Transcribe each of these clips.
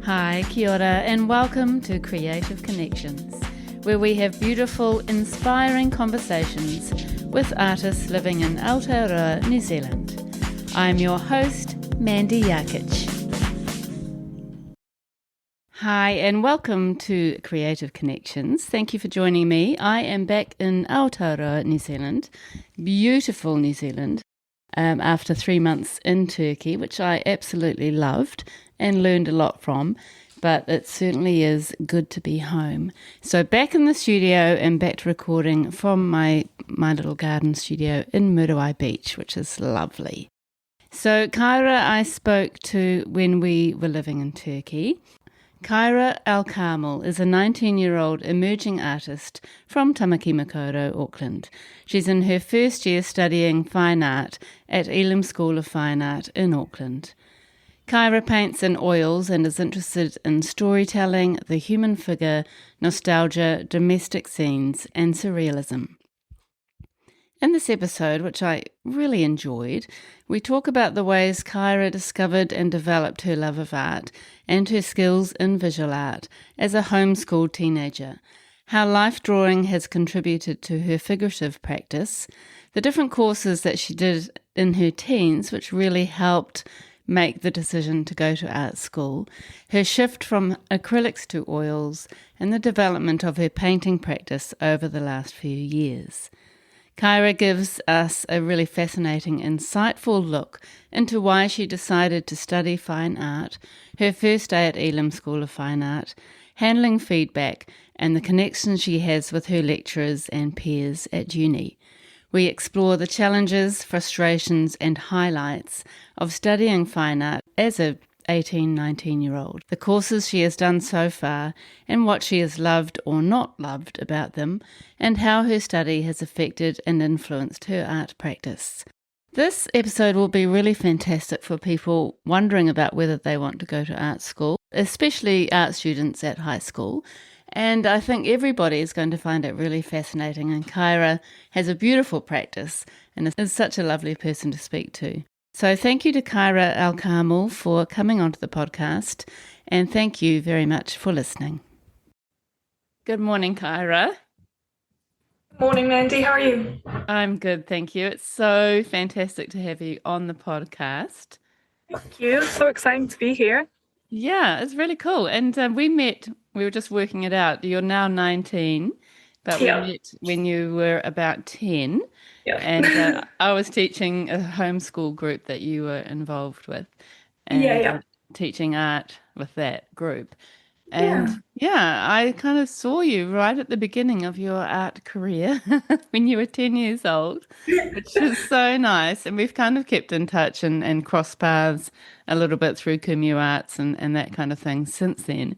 Hi, kia ora, and welcome to Creative Connections, where we have beautiful, inspiring conversations with artists living in Aotearoa, New Zealand. I'm your host, Mandy Yarkich. Hi, and welcome to Creative Connections. Thank you for joining me. I am back in Aotearoa, New Zealand, beautiful New Zealand, after 3 months in Turkey, which I absolutely loved and learned a lot from, but it certainly is good to be home. So back in the studio and back to recording from my little garden studio in Muriwai Beach, which is lovely. So Kyra I spoke to when we were living in Turkey. Kyra Alkamil is a 19-year-old emerging artist from Tāmaki Makaurau Auckland. She's in her first year studying fine art at Elam School of Fine Art in Auckland. Kyra paints in oils and is interested in storytelling, the human figure, nostalgia, domestic scenes, and surrealism. In this episode, which I really enjoyed, we talk about the ways Kyra discovered and developed her love of art and her skills in visual art as a homeschooled teenager, how life drawing has contributed to her figurative practice, the different courses that she did in her teens which really helped make the decision to go to art school, her shift from acrylics to oils, and the development of her painting practice over the last few years. Kyra gives us a really fascinating, insightful look into why she decided to study fine art, her first day at Elam School of Fine Art, handling feedback, and the connections she has with her lecturers and peers at uni. We explore the challenges, frustrations, and highlights of studying fine art as a 18, 19-year-old, the courses she has done so far, and what she has loved or not loved about them, and how her study has affected and influenced her art practice. This episode will be really fantastic for people wondering about whether they want to go to art school, especially art students at high school. And I think everybody is going to find it really fascinating. And Kyra has a beautiful practice and is such a lovely person to speak to. So thank you to Kyra Alkamil for coming onto the podcast. And thank you very much for listening. Good morning, Kyra. Morning, Mandy. How are you? I'm good, thank you. It's so fantastic to have you on the podcast. Thank you. So exciting to be here. Yeah, it's really cool. And we were just working it out. You're now 19, but we met when you were about 10. Yeah. And I was teaching a homeschool group that you were involved with and teaching art with that group. And I kind of saw you right at the beginning of your art career when you were 10 years old, which is so nice. And we've kind of kept in touch and crossed paths a little bit through Kumu Arts and that kind of thing since then.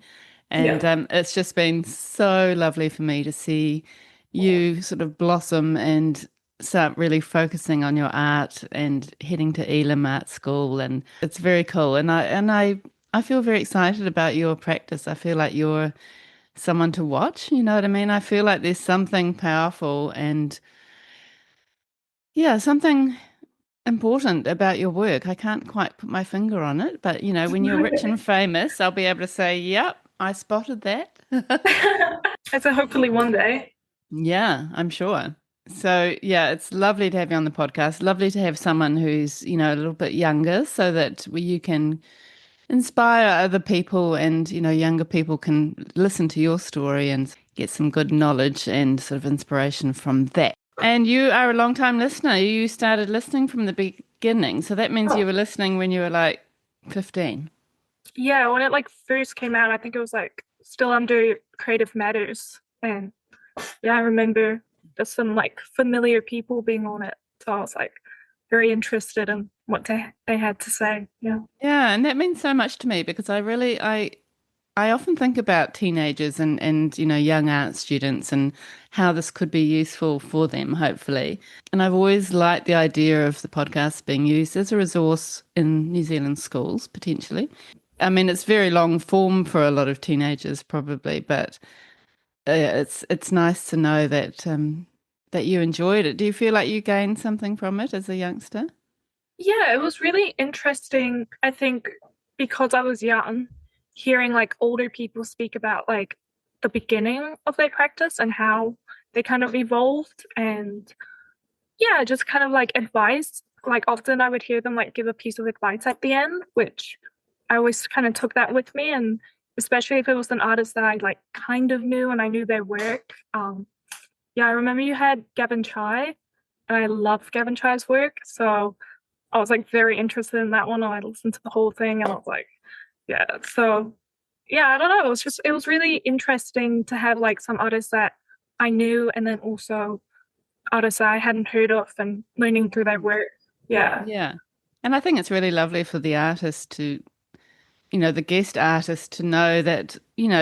And it's just been so lovely for me to see you sort of blossom and start really focusing on your art and heading to Elam Art School. And it's very cool. And I feel very excited about your practice. I feel like you're someone to watch, you know what I mean? I feel like there's something powerful and, something important about your work. I can't quite put my finger on it, but, when you're rich and famous, I'll be able to say, yep, I spotted that. So hopefully one day. Yeah, I'm sure. So, it's lovely to have you on the podcast. Lovely to have someone who's, a little bit younger so that you can inspire other people and, younger people can listen to your story and get some good knowledge and sort of inspiration from that. And you are a long-time listener. You started listening from the beginning. So that means you were listening when you were like 15. Yeah, when it first came out, I think it was still under Creative Matters. And I remember there's some familiar people being on it. So I was very interested in what they had to say. Yeah. Yeah, and that means so much to me because I often think about teenagers and young art students and how this could be useful for them, hopefully. And I've always liked the idea of the podcast being used as a resource in New Zealand schools, potentially. I mean, it's very long form for a lot of teenagers probably, but it's nice to know that that you enjoyed it. Do you feel like you gained something from it as a youngster? Yeah, it was really interesting, I think, because I was young. hearing like older people speak about like the beginning of their practice and how they kind of evolved, and yeah, just kind of like advice. Like often I would hear them like give a piece of advice at the end, which I always kind of took that with me. And especially if it was an artist that I like kind of knew and I knew their work. Yeah, I remember you had Gavin Chai, and I love Gavin Chai's work. So I was like very interested in that one, and I listened to the whole thing, and I was like, yeah. So yeah, I don't know. It was really interesting to have like some artists that I knew, and then also artists that I hadn't heard of, and learning through their work. Yeah. Yeah. And I think it's really lovely for the artist to, the guest artist to know that,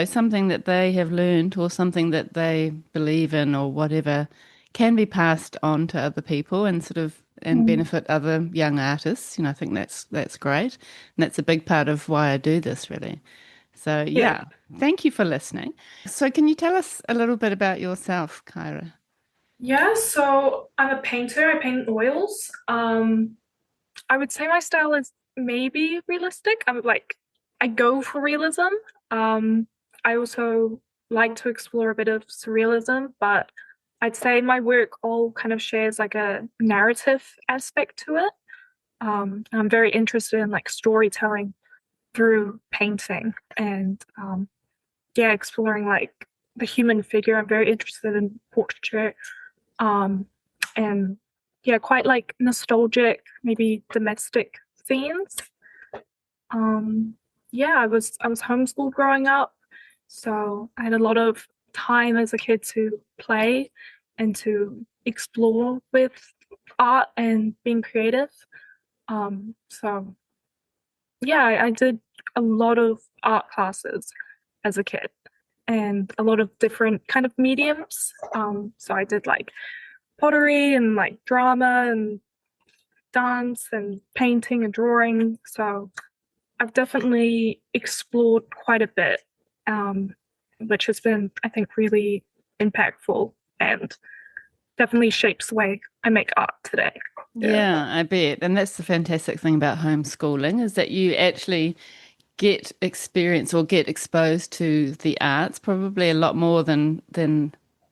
something that they have learned or something that they believe in or whatever can be passed on to other people and and benefit other young artists. I think that's great. And that's a big part of why I do this, really. So, yeah, thank you for listening. So can you tell us a little bit about yourself, Kyra? Yeah, so I'm a painter. I paint oils. I would say my style is maybe realistic. I go for realism. I also like to explore a bit of surrealism, but I'd say my work all kind of shares like a narrative aspect to it. I'm very interested in like storytelling through painting, and yeah, exploring like the human figure. I'm very interested in portraiture, and yeah, quite like nostalgic, maybe domestic themes. Yeah, I was homeschooled growing up, so I had a lot of time as a kid to play and to explore with art and being creative. So yeah, I did a lot of art classes as a kid and a lot of different kind of mediums. So I did like pottery and like drama and dance and painting and drawing. So I've definitely explored quite a bit, which has been, I think, really impactful and definitely shapes the way I make art today. Yeah, I bet. And that's the fantastic thing about homeschooling is that you actually get experience or get exposed to the arts probably a lot more than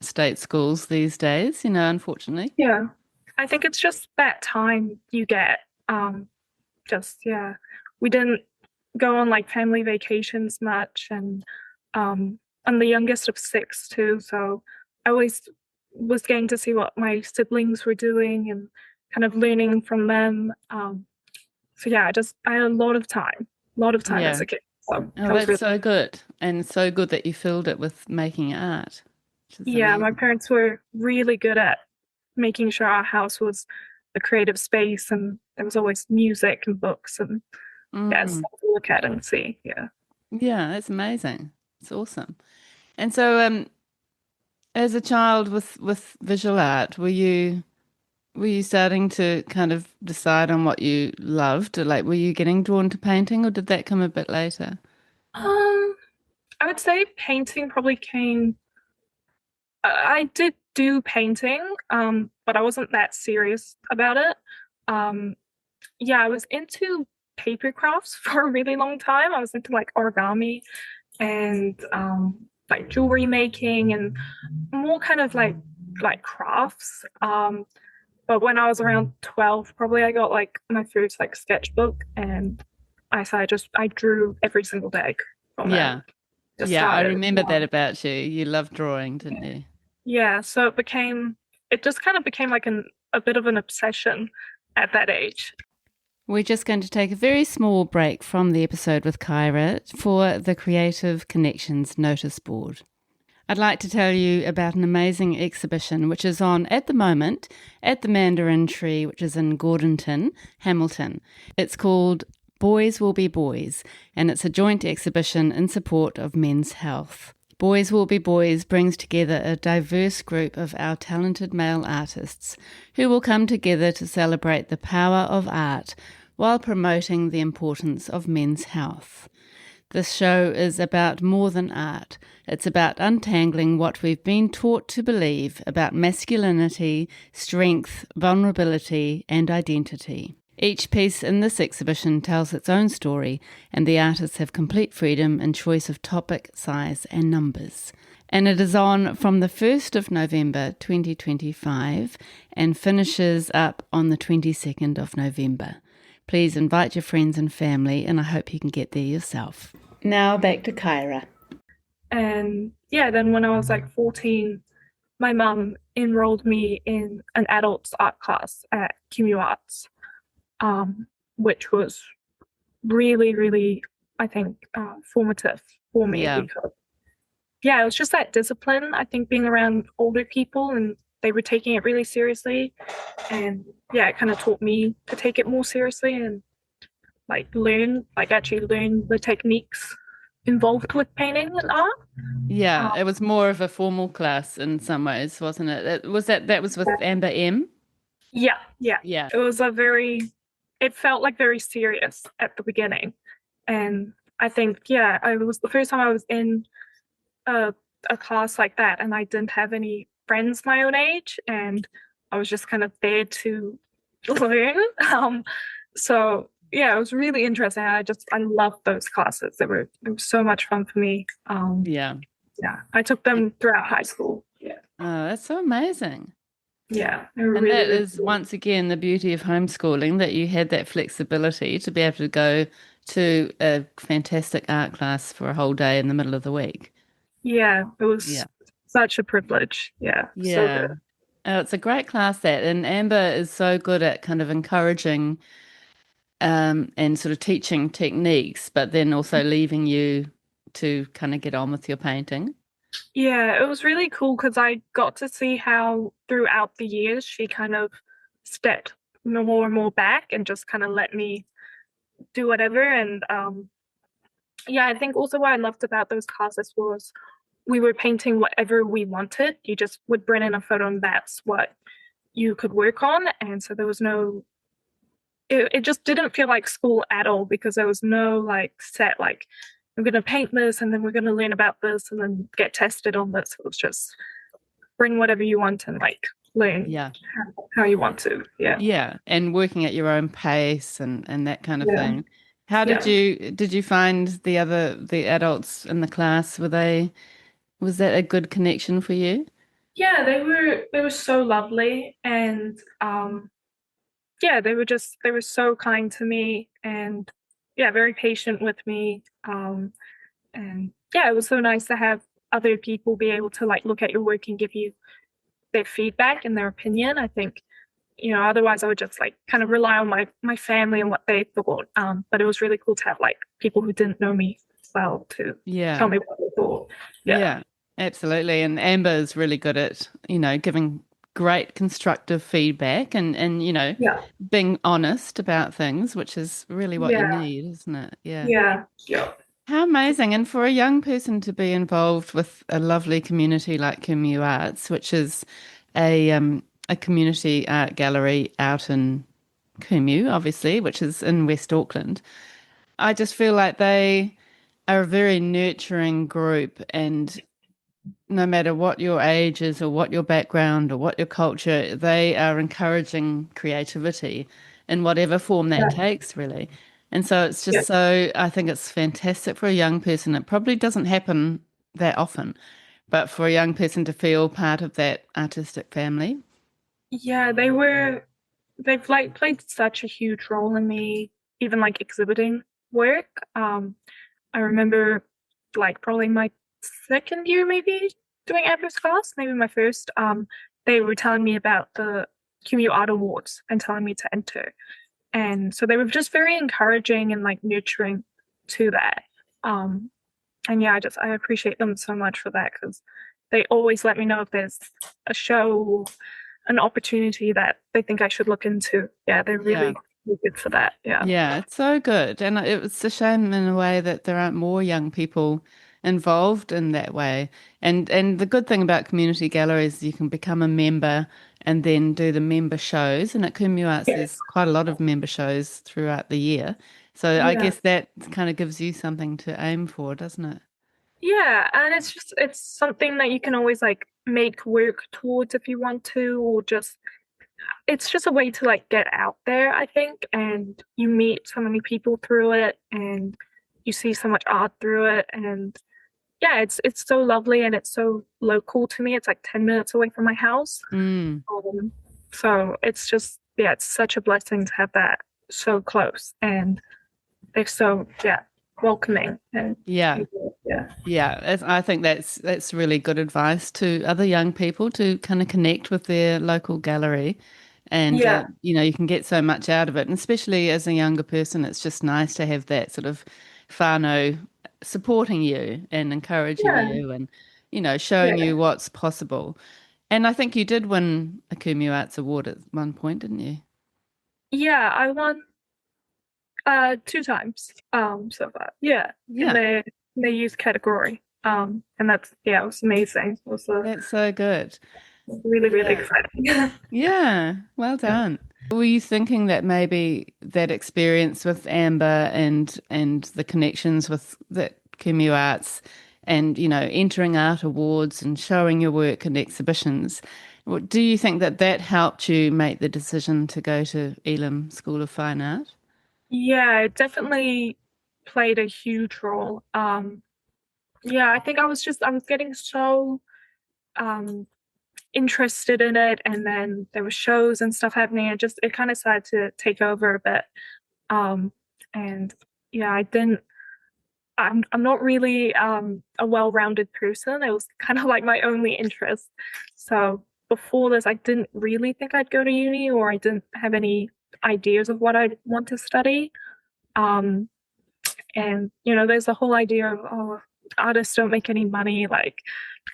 state schools these days, unfortunately. Yeah. I think it's just that time you get. Yeah. We didn't go on like family vacations much, and I'm the youngest of six too, so I always was getting to see what my siblings were doing and kind of learning from them. So yeah, I had a lot of time as Yeah. a kid. So Oh, that was that's really, so good. And so good that you filled it with making art, which is yeah, my amazing. parents were really good at making sure our house was a creative space, and there was always music and books and yeah, Mm. stuff to look at and see. Yeah. Yeah, that's amazing. It's awesome. And so, as a child with visual art, were you starting to kind of decide on what you loved? Or like, were you getting drawn to painting, or did that come a bit later? Um, I would say painting probably came. I did do painting, but I wasn't that serious about it. Um, yeah, I was into paper crafts for a really long time. I was into like origami and like jewelry making and more kind of like crafts. But when I was around 12, probably I got like my first like sketchbook, and I drew every single day from then. Yeah. Just Yeah, I started. remember that about you. You loved drawing, didn't you? Yeah, so it just kind of became like a bit of an obsession at that age. We're just going to take a very small break from the episode with Kyra for the Creative Connections notice board. I'd like to tell you about an amazing exhibition which is on at the moment at the Mandarin Tree, which is in Gordonton, Hamilton. It's called Boys Will Be Boys, and it's a joint exhibition in support of men's health. Boys Will Be Boys brings together a diverse group of our talented male artists who will come together to celebrate the power of art while promoting the importance of men's health. This show is about more than art. It's about untangling what we've been taught to believe about masculinity, strength, vulnerability, and identity. Each piece in this exhibition tells its own story, and the artists have complete freedom in choice of topic, size, and numbers. And it is on from the 1st of November 2025 and finishes up on the 22nd of November. Please invite your friends and family, and I hope you can get there yourself. Now back to Kyra. And yeah, then when I was like 14, my mum enrolled me in an adults art class at Kimu Arts, which was really, really, I think, formative for me because, yeah, it was just that discipline. I think being around older people and they were taking it really seriously. And yeah, it kind of taught me to take it more seriously and actually learn the techniques involved with painting and art. Yeah, it was more of a formal class in some ways, wasn't it? That was with Amber M? Yeah. Yeah. It was it felt like very serious at the beginning. And I think, yeah, it was the first time I was in a class like that, and I didn't have any friends my own age, and I was just kind of there to learn. So yeah, it was really interesting. I loved those classes. They were so much fun for me. Yeah, I took them throughout high school. Yeah. Oh, that's so amazing. Yeah. And really, that is once again the beauty of homeschooling, that you had that flexibility to be able to go to a fantastic art class for a whole day in the middle of the week. Yeah, it was such a privilege. Yeah. So good. Oh, it's a great class, that. And Amber is so good at kind of encouraging and sort of teaching techniques, but then also leaving you to kind of get on with your painting. Yeah, it was really cool because I got to see how throughout the years she kind of stepped more and more back and just kind of let me do whatever. And yeah, I think also what I loved about those classes was we were painting whatever we wanted. You just would bring in a photo and that's what you could work on. And so there was it just didn't feel like school at all because there was no like set, like, I'm going to paint this and then we're going to learn about this and then get tested on this. It was just bring whatever you want and like learn how you want to. Yeah. And working at your own pace and that kind of thing. How did you find the adults in the class? Was that a good connection for you? Yeah, they were so lovely, and yeah, they were so kind to me and yeah, very patient with me. And yeah, it was so nice to have other people be able to like look at your work and give you their feedback and their opinion. I think, otherwise I would just like kind of rely on my family and what they thought. But it was really cool to have like people who didn't know me well to tell me what they thought. Yeah, absolutely. And Amber is really good at, giving great constructive feedback and being honest about things, which is really what you need, isn't it? Yeah. How amazing. And for a young person to be involved with a lovely community like Kumu Arts, which is a community art gallery out in Kumu, obviously, which is in West Auckland. I just feel like they are a very nurturing group, and no matter what your age is or what your background or what your culture, they are encouraging creativity in whatever form that takes, really. And so it's just I think it's fantastic for a young person. It probably doesn't happen that often, but for a young person to feel part of that artistic family. Yeah, they've like played such a huge role in me, even like exhibiting work. I remember like probably my second year maybe doing Amber's class, maybe my first, they were telling me about the Community Art Awards and telling me to enter. And so they were just very encouraging and like nurturing to that. And yeah, I appreciate them so much for that because they always let me know if there's a show, an opportunity that they think I should look into. Yeah, they're really good for that. Yeah, it's so good. And it's a shame in a way that there aren't more young people involved in that way. And the good thing about community galleries, you can become a member and then do the member shows. And at Kumu Arts, there's quite a lot of member shows throughout the year. So I guess that kind of gives you something to aim for, doesn't it? Yeah, and it's something that you can always like make work towards if you want to, or just it's just a way to like get out there, I think, and you meet so many people through it, and you see so much art through it, and yeah, it's so lovely and it's so local to me. It's like 10 minutes away from my house. Mm. Um, so it's just, yeah, it's such a blessing to have that so close, and they're so, yeah, welcoming and Yeah. yeah. Yeah, I think that's really good advice to other young people to kind of connect with their local gallery, and Yeah, you can get so much out of it, and especially as a younger person, it's just nice to have that sort of whānau supporting you and encouraging yeah, you, and showing yeah. you what's possible. And I think you did win a Kumeu Arts Award at one point, didn't you? Yeah, I won two times so far. Yeah, in Yeah, the youth category. And that's, yeah, it was amazing. It was that's so good. really, really Yeah. exciting. Yeah, well Yeah. done. Were you thinking that maybe that experience with Amber and the connections with the Kumeu Arts and, entering art awards and showing your work in exhibitions, do you think that that helped you make the decision to go to Elam School of Fine Art? Yeah, it definitely played a huge role. Yeah, I think I was getting so um interested in it, and then there were shows and stuff happening. It kind of started to take over a bit. Um and yeah, I'm not really a well-rounded person. It was kind of like my only interest. So before this, I didn't really think I'd go to uni, or I didn't have any ideas of what I'd want to study. Um and there's the whole idea of, oh, artists don't make any money, like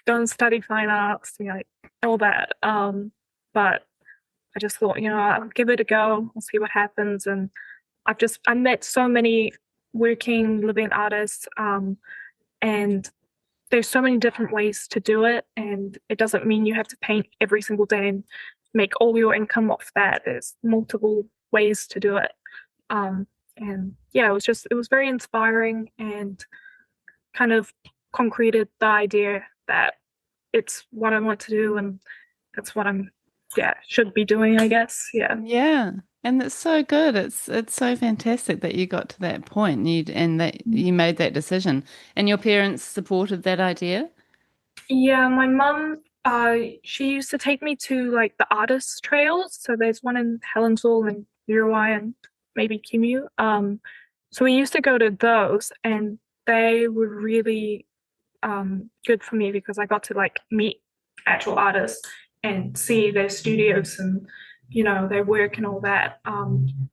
don't study fine arts, like all that. But I just thought, I'll give it a go. I'll see what happens. And I met so many working, living artists, and there's so many different ways to do it. And it doesn't mean you have to paint every single day and make all your income off that. There's multiple ways to do it. Um, and yeah, it was very inspiring, and kind of concreted the idea that it's what I want to do, and that's what yeah, should be doing, I guess. Yeah. Yeah. And it's so good. It's so fantastic that you got to that point and that you made that decision. And your parents supported that idea? Yeah, my mum, she used to take me to like the artist trails. So there's one in Helensville and Uruguay and maybe Kimu. So we used to go to those, and they were really good for me because I got to like meet actual artists and see their studios and their work and all that.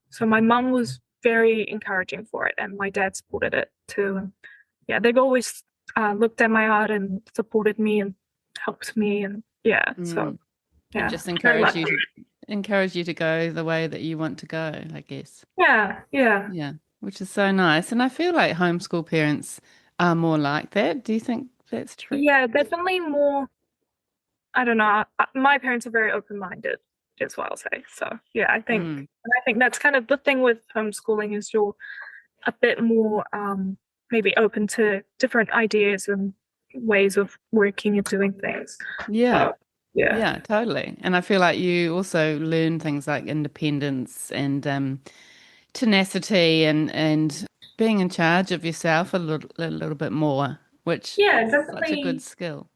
So my mum was very encouraging for it, and my dad supported it too. And yeah, they've always looked at my art and supported me and helped me, and yeah, so Mm. And yeah, just very lucky. encourage you to go the way that you want to go, I guess. Yeah, yeah, Yeah, which is so nice. And I feel like homeschool parents are more like that. Do you think that's true? yeah, definitely more. I don't know. My parents are very open-minded, is what I'll say. So yeah, Mm. I think that's kind of the thing with homeschooling is you're a bit more maybe open to different ideas and ways of working and doing things. Yeah. So yeah, Yeah, totally. And I feel like you also learn things like independence and tenacity and being in charge of yourself a little bit more, which yeah, is such a good definitely. skill.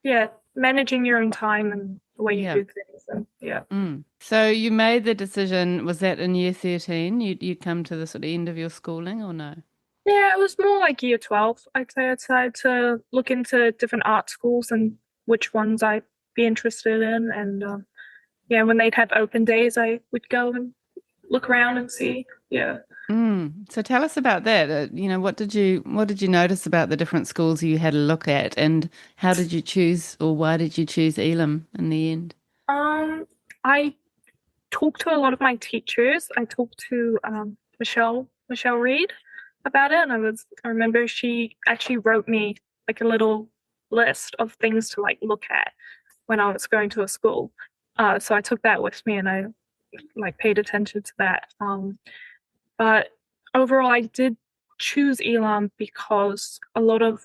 Yeah, managing your own time and the way you Yeah. do things, and yeah. Mm. So you made the decision, was that in year 13? You come to the sort of end of your schooling or no? Yeah, it was more like year 12. I'd say I decided to look into different art schools and which ones I'd be interested in. And yeah, when they'd have open days, I would go and look around and see. Yeah. Mm. So tell us about that. What did you notice about the different schools you had a look at, and how did you choose, or why did you choose Elam in the end? Um, I talked to a lot of my teachers. I talked to Michelle Reed about it, and I remember she actually wrote me like a little list of things to like look at when I was going to a school. So I took that with me, and I like paid attention to that. But overall, I did choose Elam because a lot of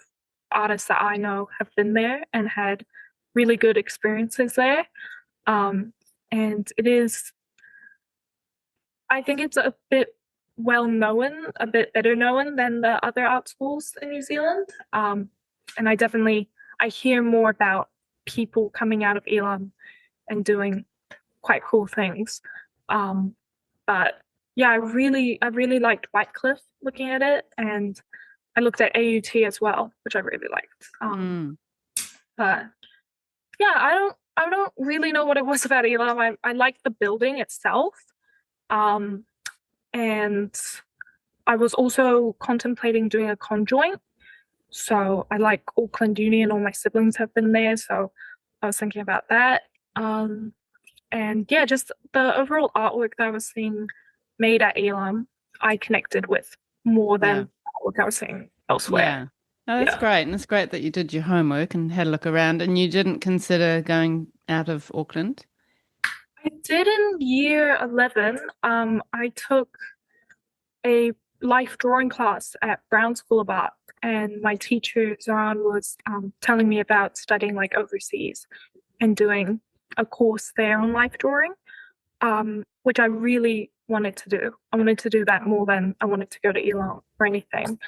artists that I know have been there and had really good experiences there. Um, and I think it's a bit well known, a bit better known than the other art schools in New Zealand. And I hear more about people coming out of Elam and doing quite cool things. But yeah, I really liked Whitecliff looking at it, and I looked at AUT as well, which I really liked. But yeah, I don't really know what it was about Elam. I liked the building itself. And I was also contemplating doing a conjoint. So I like Auckland Uni, and all my siblings have been there, so I was thinking about that. And yeah, just the overall artwork that I was seeing made at Elam, I connected with more than artwork I was seeing elsewhere. Yeah. Oh, that's great. And it's great that you did your homework and had a look around, and you didn't consider going out of Auckland. I did in year 11. I took a life drawing class at Brown School of Art, and my teacher, Zoran, was telling me about studying like overseas and doing a course there on life drawing, which I really wanted to do. I wanted to do that more than I wanted to go to Elam or anything.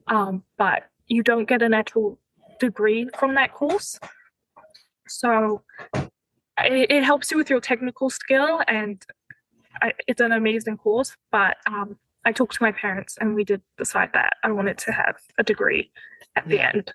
But you don't get an actual degree from that course. So it helps you with your technical skill, and it's an amazing course. But I talked to my parents, and we did decide that I wanted to have a degree at the end.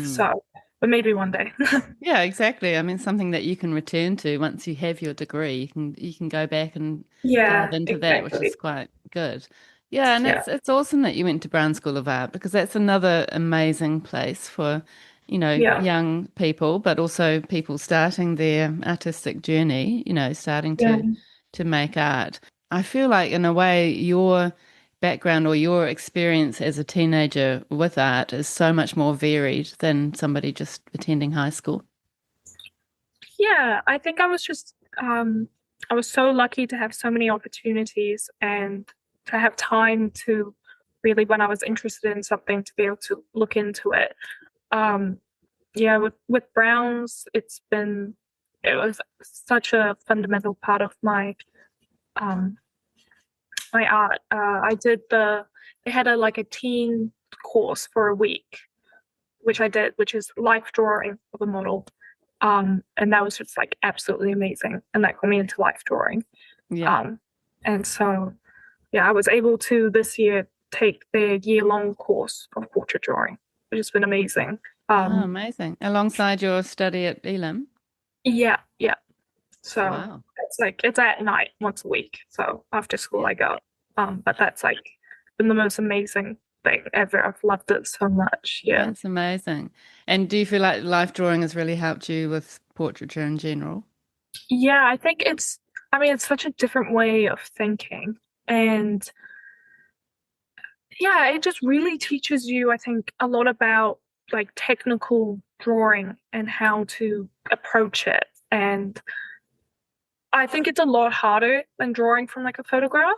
So, but maybe one day. Yeah, exactly. I mean, something that you can return to once you have your degree. You can go back and dive into that, which is quite good. Yeah, and it's awesome that you went to Brown School of Art, because that's another amazing place for, young people, but also people starting their artistic journey, starting to make art. I feel like in a way your background or your experience as a teenager with art is so much more varied than somebody just attending high school. Yeah, I think I was so lucky to have so many opportunities and to have time to really, when I was interested in something, to be able to look into it. Yeah, with Browns, it was such a fundamental part of my my art. They had a teen course for a week, which I did, which is life drawing of a model. And that was just like absolutely amazing. And that got me into life drawing. Yeah. And so, yeah, I was able to this year take their year-long course of portrait drawing, which has been amazing. Amazing. Alongside your study at Elam. Yeah. So Wow. it's at night once a week. So after school I go. But that's like been the most amazing thing ever. I've loved it so much. Yeah. That's amazing. And do you feel like life drawing has really helped you with portraiture in general? Yeah, I think it's such a different way of thinking. And yeah, it just really teaches you, I think, a lot about like technical drawing and how to approach it. And I think it's a lot harder than drawing from like a photograph.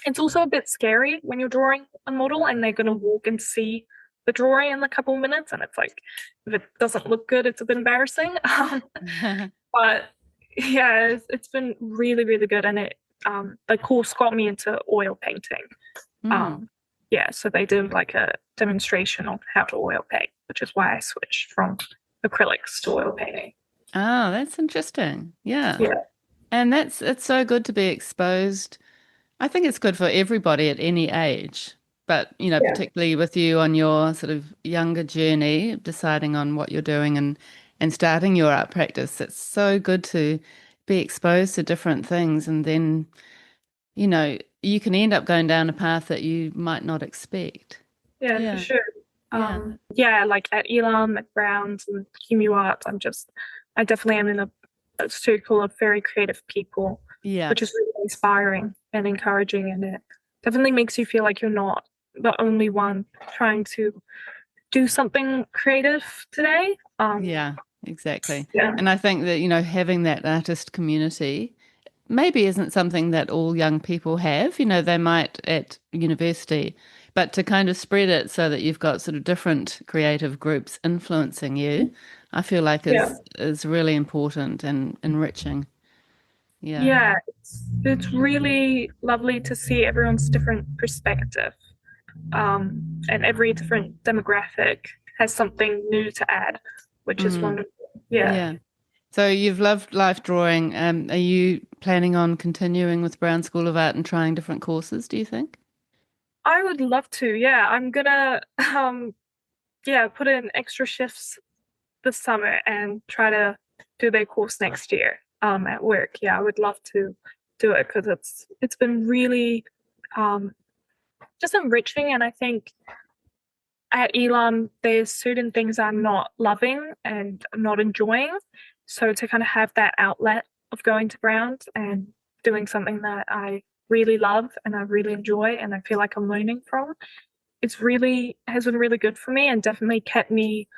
It's also a bit scary when you're drawing a model and they're going to walk and see the drawing in a couple of minutes, and it's like, if it doesn't look good, it's a bit embarrassing. But yeah, it's been really, really good, and the course got me into oil painting. Yeah, so they did like a demonstration on how to oil paint, which is why I switched from acrylics to oil painting. Oh, that's interesting. Yeah. Yeah. And it's so good to be exposed. I think it's good for everybody at any age, but particularly with you on your sort of younger journey, deciding on what you're doing and starting your art practice. It's so good to be exposed to different things, and then, you can end up going down a path that you might not expect. Yeah, for sure. Yeah, like at Elam, at Browns, and Kimu Art, I definitely am in a circle of very creative people, which is really inspiring and encouraging, and it definitely makes you feel like you're not the only one trying to do something creative today. Yeah, exactly. Yeah. And I think that, having that artist community maybe isn't something that all young people have. They might at university but to kind of spread it so that you've got sort of different creative groups influencing you, I feel like Yeah. is really important and enriching. Yeah. Yeah, it's really lovely to see everyone's different perspective. And every different demographic has something new to add, which is Mm, wonderful. Yeah. yeah. So you've loved life drawing. Are you planning on continuing with Brown School of Art and trying different courses, do you think? I would love to. Yeah, I'm gonna yeah, put in extra shifts this summer and try to do their course next year at work. Yeah, I would love to do it because it's been really um just enriching, and I think at Elam there's certain things I'm not loving and not enjoying. So to kind of have that outlet of going to Browns and doing something that I really love and I really enjoy and I feel like I'm learning from, it's really has been really good for me and definitely kept me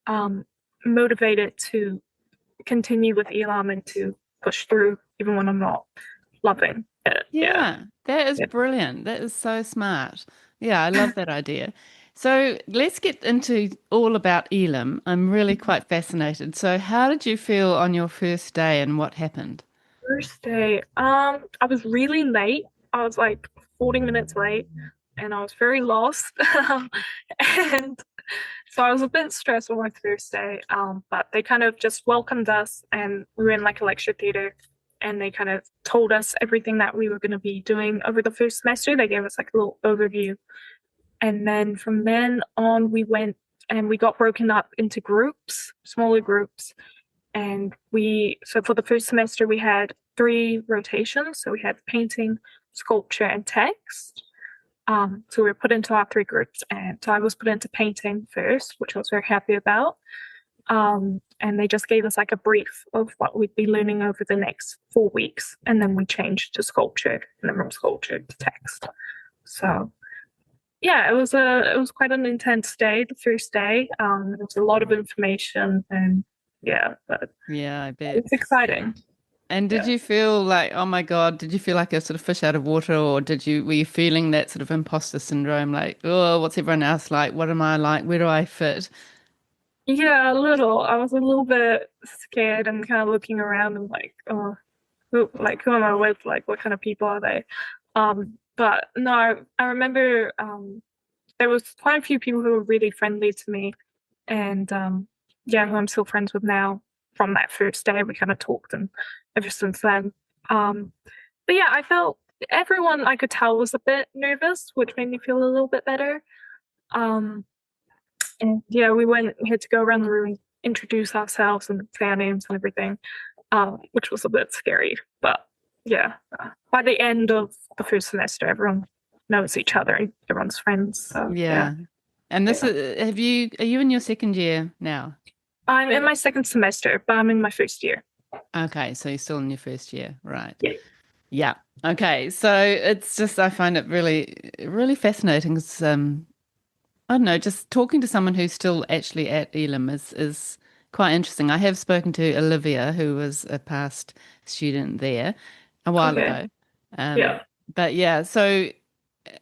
um, motivated to continue with Elam and to push through even when I'm not loving it. Yeah. Yeah, that is Yeah. brilliant. That is so smart. Yeah, I love that idea. So let's get into all about Elam. I'm really quite fascinated. So how did you feel on your first day and what happened? First day, I was really late. I was like 40 minutes late and I was very lost. And so I was a bit stressed on my first day. But they kind of just welcomed us and we were in like a lecture theater and they kind of told us everything that we were going to be doing over the first semester. They gave us like a little overview. And then from then on, we went and we got broken up into groups, smaller groups. And so for the first semester, we had 3 rotations. So we had painting, sculpture, and text. So we were put into our 3 groups. And so I was put into painting first, which I was very happy about. And they just gave us like a brief of what we'd be learning over the next 4 weeks. And then we changed to sculpture and then from sculpture to text. So yeah, it was quite an intense day, the first day. There was a lot of information and yeah, but Yeah, I bet. it's exciting. And did Yeah. you feel like, oh my God, did you feel like a sort of fish out of water, or were you feeling that sort of imposter syndrome, like, oh, what's everyone else like? What am I like? Where do I fit? Yeah, a little. I was a little bit scared and kind of looking around and like, oh, who am I with? Like, what kind of people are they? But no, I remember there was quite a few people who were really friendly to me, and yeah, who I'm still friends with now from that first day. We kind of talked, and ever since then. Um, but yeah, I felt everyone I could tell was a bit nervous, which made me feel a little bit better. Um, and yeah, we had to go around the room, introduce ourselves and say our names and everything, which was a bit scary. But yeah, by the end of the first semester, everyone knows each other and everyone's friends. So yeah, Yeah. And this yeah. is, are you in your second year now? I'm in my second semester, but I'm in my first year. Okay, so you're still in your first year, right? Yeah. Yeah. Okay. So it's just, I find it really, really fascinating. It's, I don't know, just talking to someone who's still actually at Elam is quite interesting. I have spoken to Olivia, who was a past student there a while Okay. ago. Yeah. But yeah, so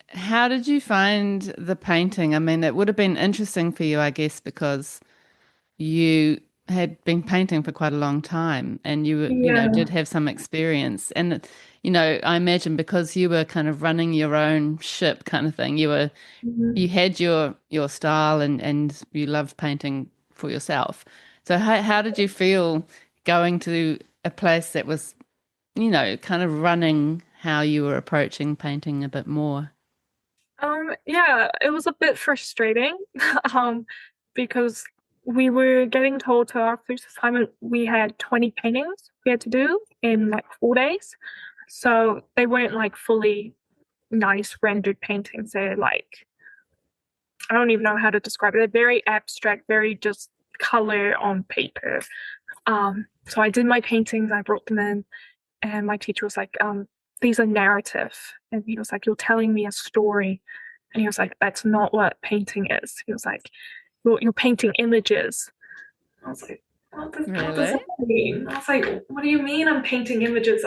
how did you find the painting? I mean, it would have been interesting for you, I guess, because you had been painting for quite a long time and Yeah. did have some experience. And, I imagine because you were kind of running your own ship kind of thing, Mhm. you had your style and you loved painting for yourself. So how did you feel going to a place that was, kind of running how you were approaching painting a bit more? Yeah, it was a bit frustrating, because we were getting told to our first assignment we had 20 paintings we had to do in like 4 days. So they weren't like fully nice rendered paintings. They're like, I don't even know how to describe it. They're very abstract, very just color on paper. So I did my paintings, I brought them in, and my teacher was like, these are narrative. And he was like, you're telling me a story. And he was like, that's not what painting is. He was like, you're painting images. I was like, what does Really? that mean? I was like, what do you mean I'm painting images?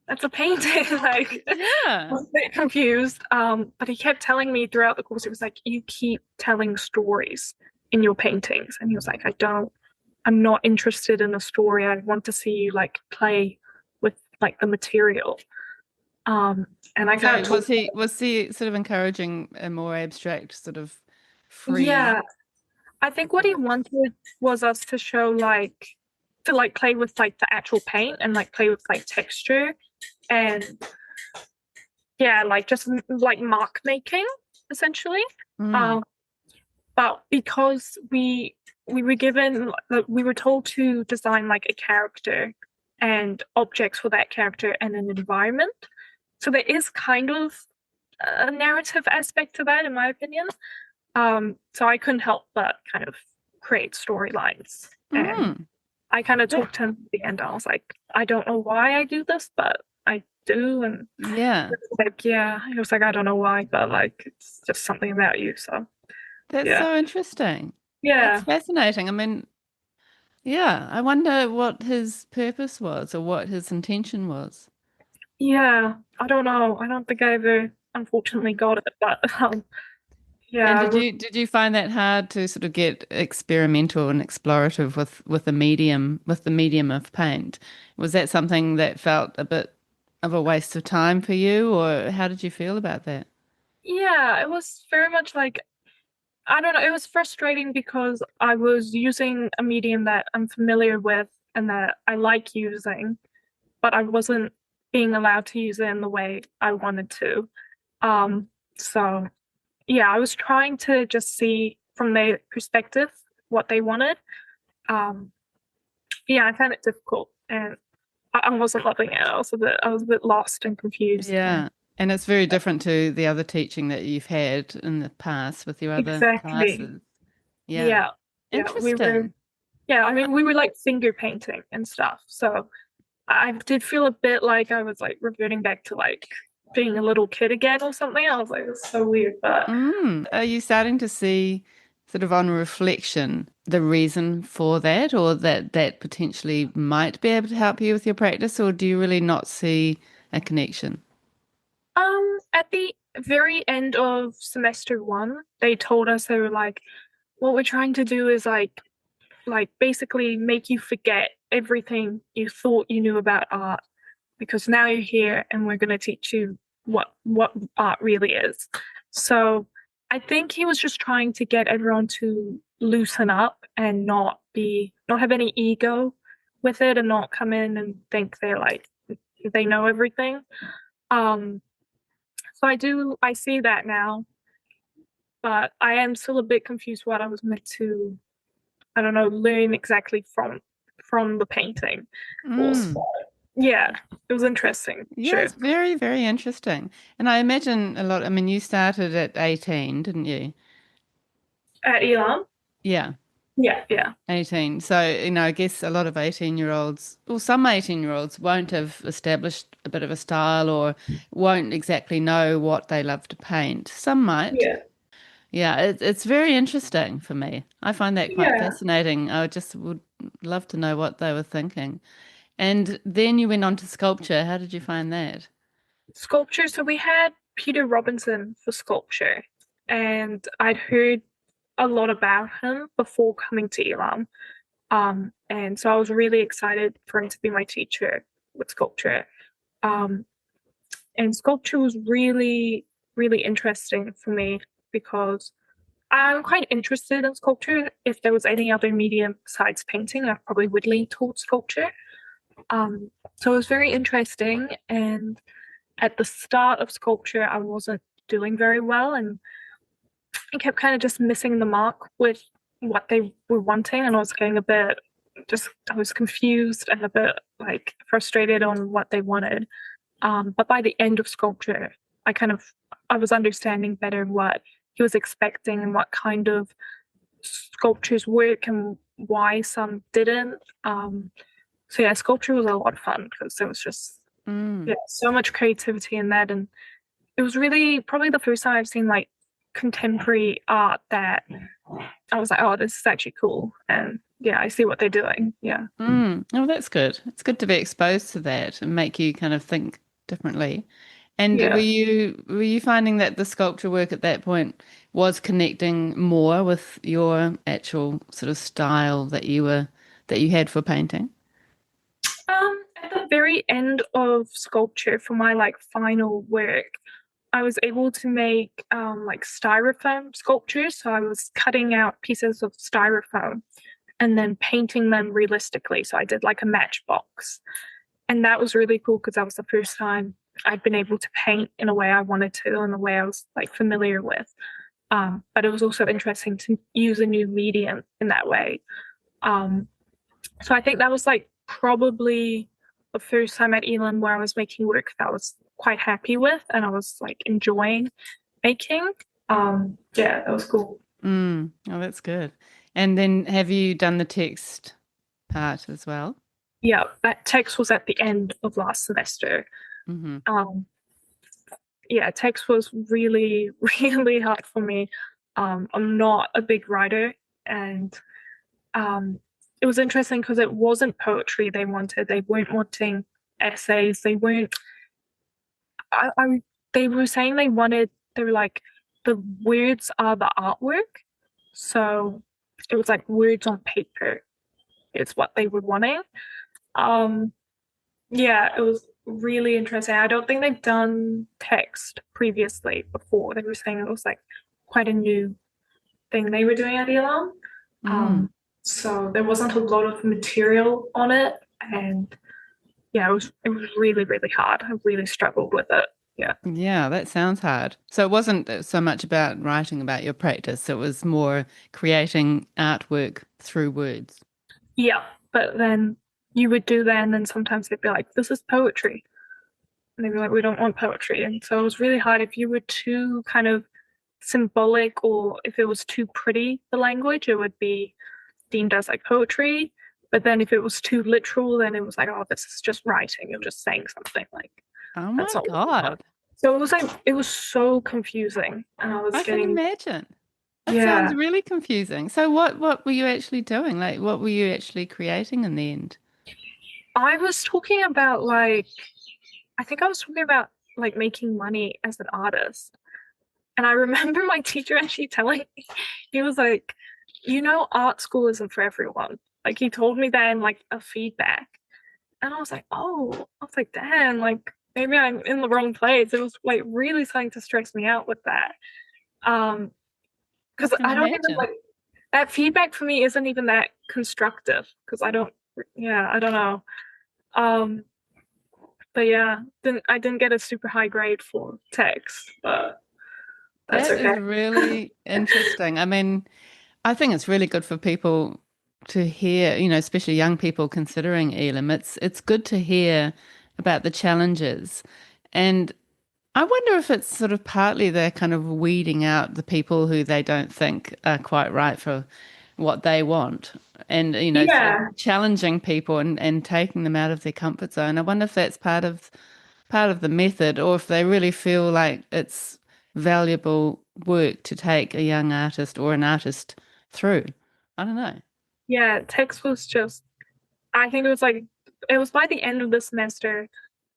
that's a painting. Like, I Yeah. was a bit confused. But he kept telling me throughout the course, he was like, you keep telling stories in your paintings. And he was like, I'm not interested in a story. I want to see you like play with like the material. Um, and I kind So of told was he sort of encouraging a more abstract sort of free? yeah, I think what he wanted was us to show like to like play with like the actual paint and like play with like texture and yeah, like just like mark making essentially. Mm. Um, but because we were given we were told to design like a character and objects for that character and an environment. So there is kind of a narrative aspect to that, in my opinion. So I couldn't help but kind of create storylines. And Mm. I kind of talked to him at the end. I was like, I don't know why I do this, but I do. And Yeah. like, yeah, he was like, I don't know why, but like, it's just something about you. So That's yeah, so interesting. That's yeah, fascinating. I mean, yeah, I wonder what his purpose was or what his intention was. yeah. I don't know. I don't think I ever, unfortunately, got it, but And yeah, I was, did you find that hard to sort of get experimental and explorative with the medium of paint? Was that something that felt a bit of a waste of time for you, or how did you feel about that? yeah, it was very much like I don't know. It was frustrating because I was using a medium that I'm familiar with and that I like using, but I wasn't being allowed to use it in the way I wanted to. Um, so yeah, I was trying to just see from their perspective what they wanted. Um, yeah, I found it difficult and I wasn't loving it. I was a bit lost and confused. And Yeah. And it's very different to the other teaching that you've had in the past with your other exactly. classes. Yeah. Yeah. Yeah. Interesting. I mean, we were like finger painting and stuff. So I did feel a bit like I was like reverting back to like being a little kid again or something. I was like, it's so weird, but Mm. Are you starting to see, sort of on reflection, the reason for that, or that potentially might be able to help you with your practice, or do you really not see a connection? at the very end of semester one, they told us they were like, what we're trying to do is like basically make you forget everything you thought you knew about art because now you're here and we're going to teach you what art really is. So I think he was just trying to get everyone to loosen up and not have any ego with it and not come in and think they're like they know everything. Um, so I see that now, but I am still a bit confused what I was meant to, I don't know, learn exactly from the painting. Also, Mm. yeah, it was interesting. Yeah, Sure. it's very, very interesting. And I imagine a lot, I mean, you started at 18, didn't you? At Elam? Yeah. Yeah, yeah. 18. So, I guess a lot of 18-year-olds, well, some 18-year-olds won't have established a bit of a style or won't exactly know what they love to paint. Some might. Yeah. Yeah, it's very interesting for me. I find that quite Yeah. fascinating. I just would love to know what they were thinking. And then you went on to sculpture. How did you find that? Sculpture. So we had Peter Robinson for sculpture, and I'd heard a lot about him before coming to Elam. And so I was really excited for him to be my teacher with sculpture. Um, and sculpture was really, really interesting for me because I'm quite interested in sculpture. If there was any other medium besides painting, I probably would lean towards sculpture. So it was very interesting. And at the start of sculpture, I wasn't doing very well and I kept kind of just missing the mark with what they were wanting. And I was getting a bit I was confused and a bit like frustrated on what they wanted. But by the end of sculpture, I was understanding better what he was expecting and what kind of sculptures work and why some didn't. So yeah, sculpture was a lot of fun because there was just Mm. yeah, so much creativity in that, and it was really probably the first time I've seen like contemporary art that I was like, oh, this is actually cool. And yeah, I see what they're doing. Yeah. Oh, that's good. It's good to be exposed to that and make you kind of think differently. And Yeah. were you finding that the sculpture work at that point was connecting more with your actual sort of style that you had for painting? At the very end of sculpture for my like final work, I was able to make like styrofoam sculptures. So I was cutting out pieces of styrofoam and then painting them realistically. So I did like a matchbox. And that was really cool because that was the first time I'd been able to paint in a way I wanted to and the way I was like familiar with. But it was also interesting to use a new medium in that way. Um, so I think that was like probably the first time at Elam where I was making work that I was quite happy with and I was like enjoying making. Yeah, that was cool. Oh, that's good. And then have you done the text part as well? Yeah, that text was at the end of last semester. Hmm. Um, yeah, text was really, really hard for me. I'm not a big writer, and um, it was interesting because it wasn't poetry they wanted. They weren't wanting essays. They weren't. They were saying they wanted. They were like, the words are the artwork. So it was like words on paper is what they were wanting. Um, Yeah, it was really interesting. I don't think they've done text previously before. They were saying it was like quite a new thing they were doing at Elam. Mm. Um, so there wasn't a lot of material on it, and yeah, it was really really hard. I really struggled with it. Yeah, Yeah, that sounds hard. So it wasn't so much about writing about your practice, it was more creating artwork through words. yeah. But then you would do that, and then sometimes they'd be like, "This is poetry," and they'd be like, "We don't want poetry." And so it was really hard if you were too kind of symbolic or if it was too pretty, the language, it would be deemed as like poetry. But then if it was too literal, then it was like, oh, this is just writing. You're just saying something like Oh that's my not what we want. God. So it was like it was so confusing. And I was I can getting imagine. That sounds yeah. really confusing. So what were you actually doing? Like what were you actually creating in the end? I was talking about like I think I was talking about like making money as an artist. And I remember my teacher actually telling me, he was like, art school isn't for everyone. Like he told me that in like a feedback. And I was like, oh, I was like, damn, like maybe I'm in the wrong place. It was like really starting to stress me out with that. Um, I because can I don't even imagine. like that feedback for me isn't even that constructive because I don't know. Um, but yeah, then I didn't get a super high grade for text, but that's That is okay. really interesting. I mean, I think it's really good for people to hear, especially young people considering Elam. It's good to hear about the challenges. And I wonder if it's sort of partly they're kind of weeding out the people who they don't think are quite right for what they want and, sort of Yeah, challenging people and taking them out of their comfort zone. I wonder if that's part of the method or if they really feel like it's valuable work to take a young artist or an artist through. I don't know. yeah, text was just I think it was by the end of the semester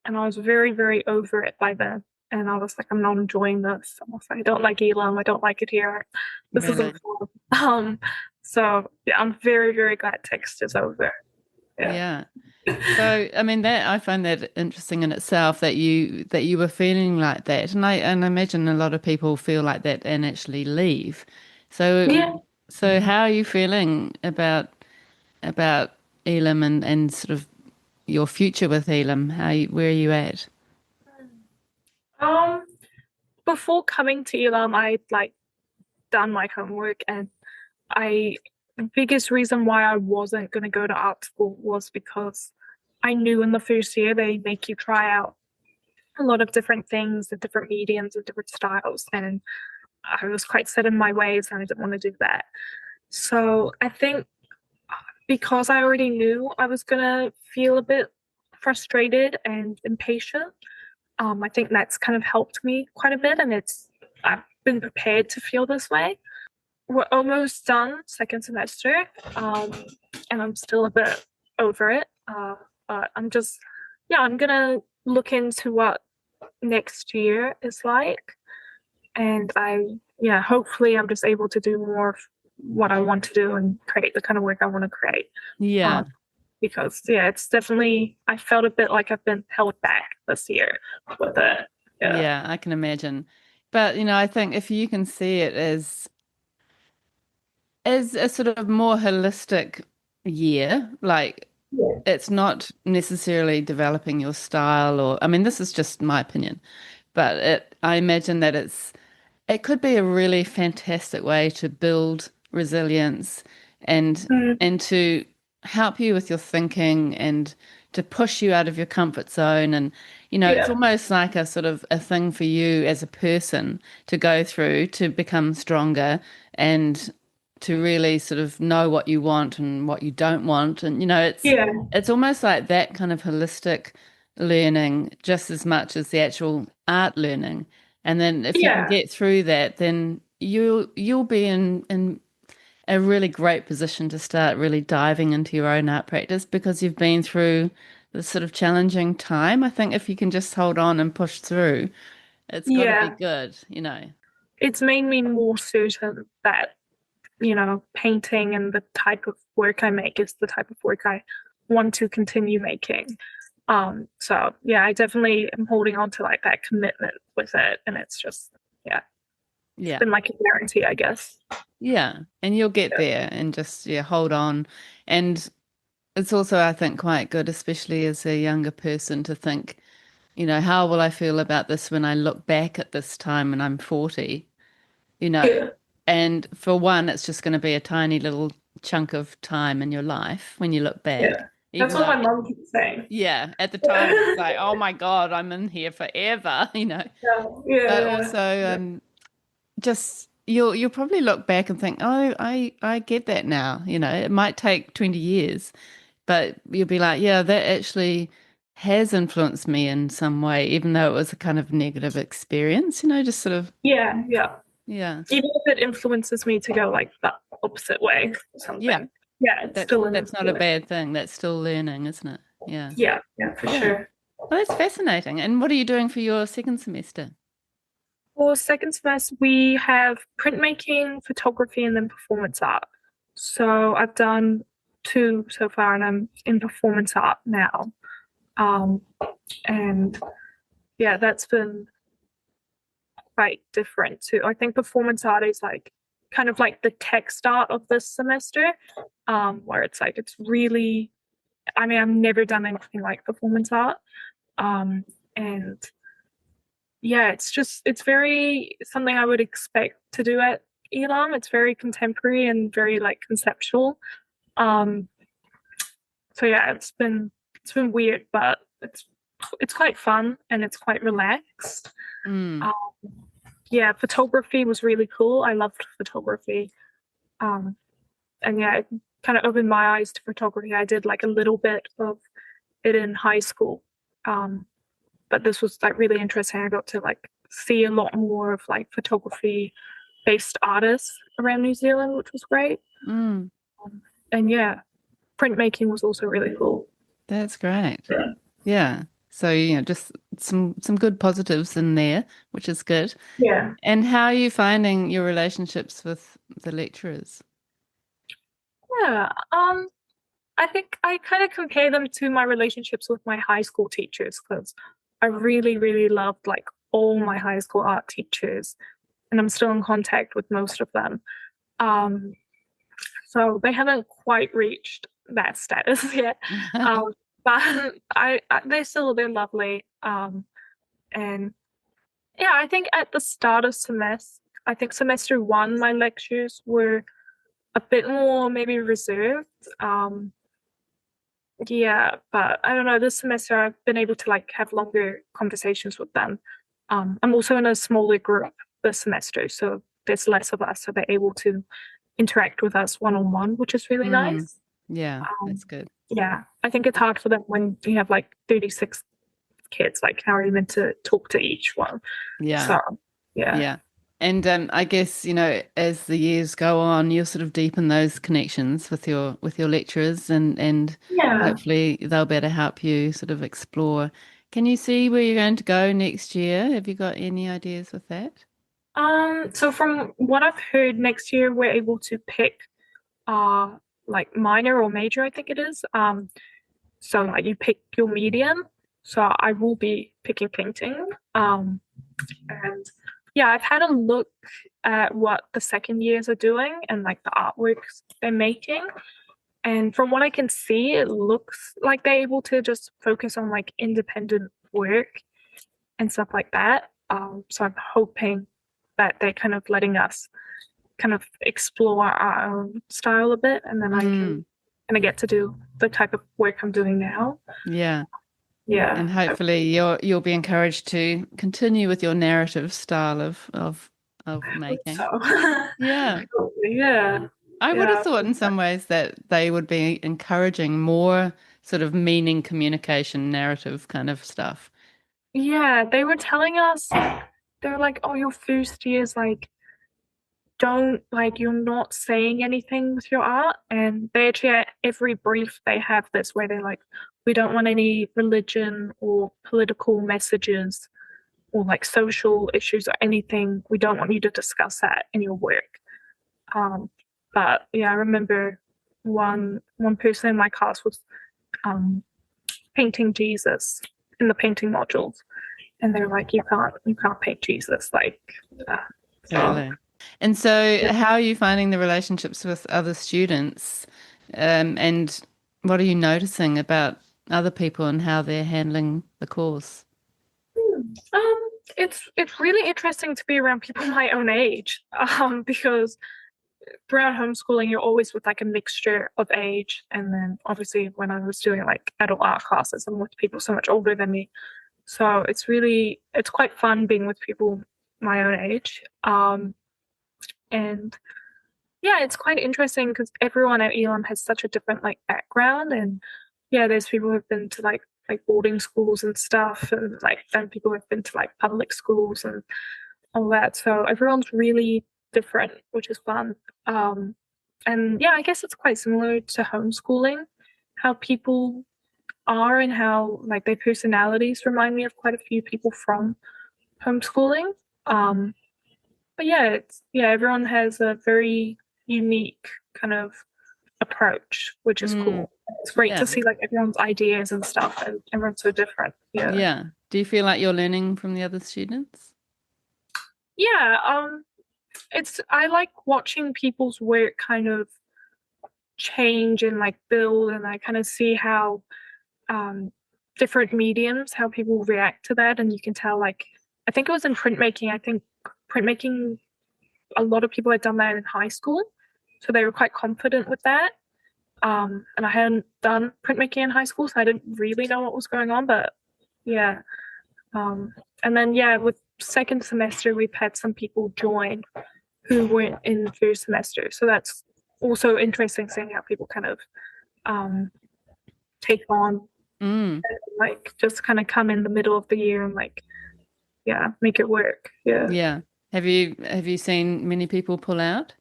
and I was very, very over it by then. And I was like, I'm not enjoying this. I was like, I don't like Elam. I don't like it here. This isn't Really. fun. So yeah, I'm very, very glad text is over. Yeah. Yeah. So, I mean, that I find that interesting in itself that you were feeling like that, and I imagine a lot of people feel like that and actually leave. So, Yeah. so how are you feeling about Elam and sort of your future with Elam? Where are you at? Um, Before coming to Elam, I'd like done my homework and I the biggest reason why I wasn't gonna go to art school was because I knew in the first year they make you try out a lot of different things, the different mediums and different styles, and I was quite set in my ways and I didn't want to do that. So I think because I already knew I was gonna feel a bit frustrated and impatient, I think that's kind of helped me quite a bit, and I've been prepared to feel this way. we're almost done second semester, and I'm still a bit over it. But I'm gonna look into what next year is like, and hopefully I'm just able to do more of what I want to do and create the kind of work I want to create. Yeah. Because it's definitely, I felt a bit like I've been held back this year with it. Yeah, I can imagine. But, I think if you can see it as a sort of more holistic year, like Yeah. it's not necessarily developing your style or, I mean, this is just my opinion, but I imagine that it could be a really fantastic way to build resilience and Mm, and to help you with your thinking and to push you out of your comfort zone. And it's yeah. almost like a sort of a thing for you as a person to go through to become stronger and to really sort of know what you want and what you don't want. And Yeah. it's almost like that kind of holistic learning just as much as the actual art learning. And then if you can Yeah. get through that, then you'll be in a really great position to start really diving into your own art practice because you've been through this sort of challenging time. I think if you can just hold on and push through, it's got to be Yeah. good. It's made me more certain that, painting and the type of work I make is the type of work I want to continue making. So yeah, I definitely am holding on to like that commitment with it. And it's just, it's Yeah. been like a guarantee, I guess. Yeah. And you'll get Yeah. there and just, hold on. And it's also, I think, quite good, especially as a younger person, to think, how will I feel about this when I look back at this time when I'm 40? You know, Yeah. and for one, it's just going to be a tiny little chunk of time in your life when you look back, Yeah. That's even what though, my mom keeps saying. yeah, at the time it's like, oh my God, I'm in here forever, Yeah. Yeah. but Yeah. also, Yeah. just you'll probably look back and think, oh, I get that now. It might take 20 years, but you'll be like, yeah, that actually has influenced me in some way, even though it was a kind of negative experience, just sort of, Yeah. Yeah. yeah. Even if it influences me to go like the opposite way or Yeah, something. Yeah, it's that's still an that's not a influence. bad thing. That's still learning, isn't it? Yeah. Yeah, yeah, for Yeah. sure. Well, that's fascinating. And what are you doing for your second semester? For second semester, we have printmaking, photography, and then performance art. So I've done two so far, and I'm in performance art now. Um, and yeah, that's been quite different too. I think performance art is like kind of like the text art of this semester, where it's like it's really. I mean, I've never done anything like performance art, and yeah, it's very something I would expect to do at Elam. It's very contemporary and very like conceptual. Um, so yeah, it's been weird, but it's quite fun and it's quite relaxed. Mm. Um, yeah, photography was really cool. I loved photography. Um, and yeah, it kind of opened my eyes to photography. I did like a little bit of it in high school. But this was like really interesting. I got to like see a lot more of like photography based artists around New Zealand, which was great. Mm. And yeah, printmaking was also really cool. That's great. Yeah. Yeah. So, just some good positives in there, which is good. Yeah. And how are you finding your relationships with the lecturers? Yeah. I think I kind of compare them to my relationships with my high school teachers because I really, really loved like all my high school art teachers, and I'm still in contact with most of them. Um, so they haven't quite reached that status yet. But they're lovely. And yeah, I think at the start of I think semester one, my lectures were a bit more maybe reserved. Yeah, but I don't know. This semester, I've been able to like have longer conversations with them. I'm also in a smaller group this semester, so there's less of us, so they're able to interact with us one on one, which is really Mm. nice. Yeah, Um, that's good. yeah, I think it's hard for them when you have like 36 kids. Like, how are you meant to talk to each one? Yeah. So, yeah, Yeah. And I guess, as the years go on, you'll sort of deepen those connections with your lecturers and Yeah. hopefully they'll better help you sort of explore. Can you see where you're going to go next year? Have you got any ideas with that? So from what I've heard, next year we're able to pick like minor or major, I think it is. So like you pick your medium. So I will be picking painting. And yeah, I've had a look at what the second years are doing and like the artworks they're making. And from what I can see, it looks like they're able to just focus on like independent work and stuff like that. So I'm hoping that they're kind of letting us kind of explore our own style a bit, and then I can kind of get to do the type of work I'm doing now. Yeah. Yeah, And hopefully you'll be encouraged to continue with your narrative style of I hope making. so. Yeah. Yeah, I would have yeah, thought in some ways that they would be encouraging more sort of meaning communication narrative kind of stuff. yeah. They were telling us they're like, "Oh, your first year is like don't like you're not saying anything with your art," and they actually at every brief they have this where they're like, "We don't want any religion or political messages or like social issues or anything. We don't want you to discuss that in your work." Um, but yeah, I remember one person in my class was um, painting Jesus in the painting modules, and they're like, "You can't paint Jesus." Like, uh, so Really. And so yeah. how are you finding the relationships with other students? And what are you noticing about other people and how they're handling the course? It's really interesting to be around people my own age, because throughout homeschooling, you're always with like a mixture of age. And then obviously when I was doing like adult art classes, I'm with people so much older than me. So it's quite fun being with people my own age. And yeah, it's quite interesting because everyone at Elam has such a different like background. And yeah, there's people who've been to like boarding schools and stuff, and like then people who've been to like public schools and all that. So everyone's really different, which is fun. Um, and yeah, I guess it's quite similar to homeschooling, how people are and how like their personalities remind me of quite a few people from homeschooling. Um, but yeah, everyone has a very unique kind of approach, which is Mm, cool. It's great yeah. to see like everyone's ideas and stuff, and everyone's so different. Yeah. Yeah. Do you feel like you're learning from the other students? Yeah, it's I like watching people's work kind of change and like build, and I kind of see how um different mediums, how people react to that. And you can tell like I think it was in printmaking. I think printmaking, a lot of people had done that in high school, so they were quite confident with that. And I hadn't done printmaking in high school, so I didn't really know what was going on. But yeah, and then yeah, with second semester we've had some people join who weren't in the first semester. So that's also interesting seeing how people kind of um, take on, Mm, like just kind of come in the middle of the year and like, yeah, make it work. Yeah. yeah. Have you seen many people pull out?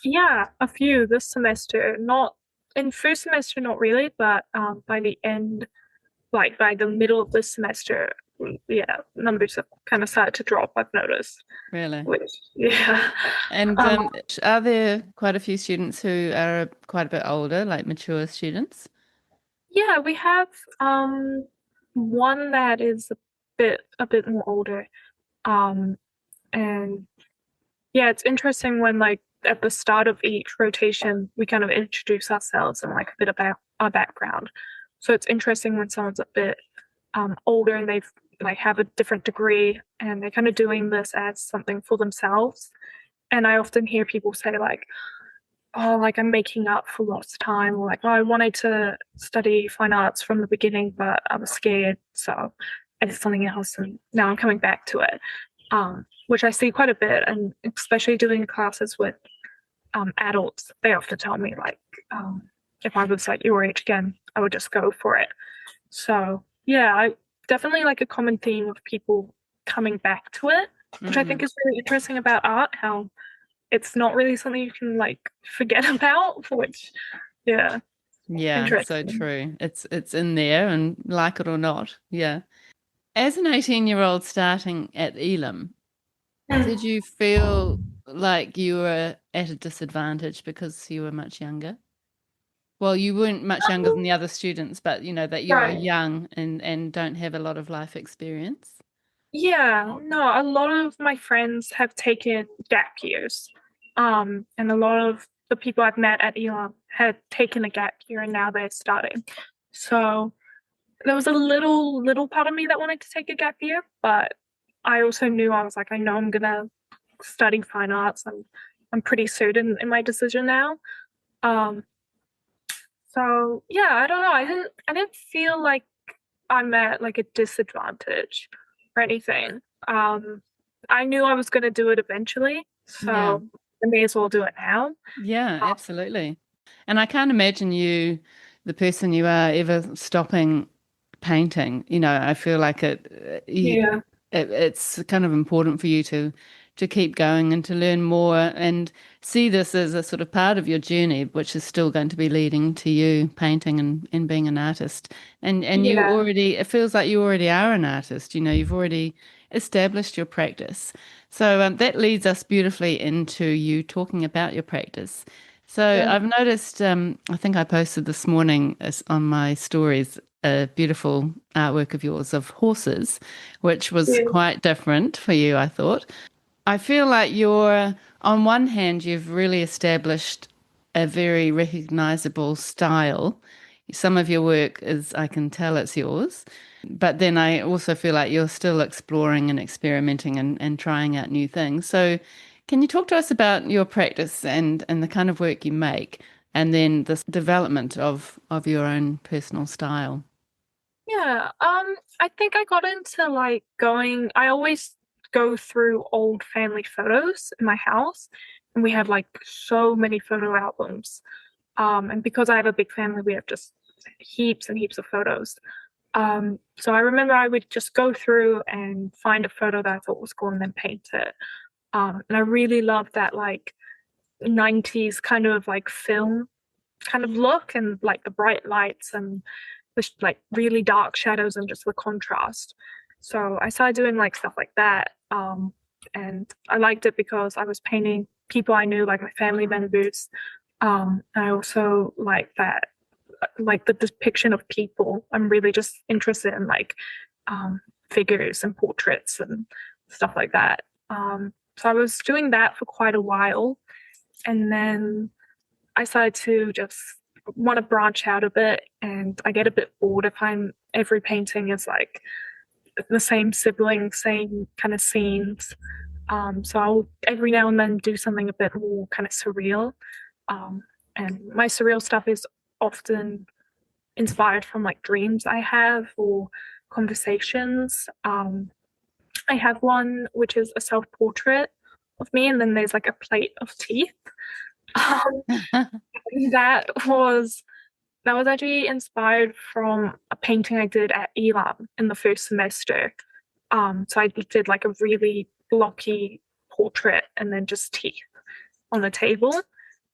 Yeah, a few this semester. Not in first semester, not really, but by the end, like by the middle of this semester, yeah, numbers have kind of started to drop, I've noticed. Really? Which, yeah. And Um, are there quite a few students who are quite a bit older, like mature students? Yeah, we have one that is a bit more older. Um and yeah, it's interesting when like at the start of each rotation we kind of introduce ourselves and like a bit about our background. So it's interesting when someone's a bit older and they've like have a different degree and they're kind of doing this as something for themselves. And I often hear people say like, oh, like I'm making up for lost time, or like, oh, I wanted to study fine arts from the beginning, but I was scared, so I did something else, and now I'm coming back to it. Which I see quite a bit, and especially doing classes with adults, they often tell me like, if I was like your age again, I would just go for it. So yeah, I definitely like a common theme of people coming back to it. which I think is really interesting about art, how it's not really something you can like forget about, which, yeah, Yeah, so interesting. true. It's in there and like it or not. Yeah. As an 18-year-old starting at Elam, did you feel like you were at a disadvantage because you were much younger? Well, you weren't much younger than the other students, but you know that you're Right. young and don't have a lot of life experience. Yeah, no, a lot of my friends have taken gap years. And a lot of the people I've met at Elam had taken a gap year and now they're starting. So there was a little part of me that wanted to take a gap year, but I also knew I was like, I know I'm gonna study fine arts. I'm pretty certain in my decision now. Um, so yeah, I don't know. I didn't feel like I'm at like a disadvantage or anything. Um, I knew I was gonna do it eventually, Yeah. so I may as well do it now. Yeah, Uh, absolutely. And I can't imagine you, the person you are, ever stopping painting. You know, I feel like yeah, it's kind of important for you to keep going and to learn more and see this as a sort of part of your journey, which is still going to be leading to you painting and being an artist. And you yeah, already, it feels like you already are an artist. You know, you've already established your practice. So that leads us beautifully into you talking about your practice. So yeah, I've noticed, I think I posted this morning on my stories a beautiful artwork of yours of horses, which was yeah, quite different for you, I thought. I feel like on one hand, you've really established a very recognizable style. Some of your work is, I can tell it's yours, but then I also feel like you're still exploring and experimenting and trying out new things. So, can you talk to us about your practice and the kind of work you make, and then this development of your own personal style? yeah. I think I got into like going. I always go through old family photos in my house, and we have like so many photo albums. And because I have a big family, we have just heaps and heaps of photos. So I remember I would just go through and find a photo that I thought was cool and then paint it. And I really love that like 90s kind of like film kind of look and like the bright lights and the like really dark shadows and just the contrast. So I started doing like stuff like that. And I liked it because I was painting people I knew, like my family members. I also like the depiction of people. I'm really just interested in like um, figures and portraits and stuff like that. So I was doing that for quite a while, and then I started to just want to branch out a bit, and I get a bit bored if I'm every painting is like the same sibling, same kind of scenes. So I'll every now and then do something a bit more kind of surreal. Um, and my surreal stuff is often inspired from like dreams I have or conversations. I have one which is a self portrait of me, and then there's like a plate of teeth. Um, that was that was actually inspired from a painting I did at Elam in the first semester. So I did like a really blocky portrait and then just teeth on the table.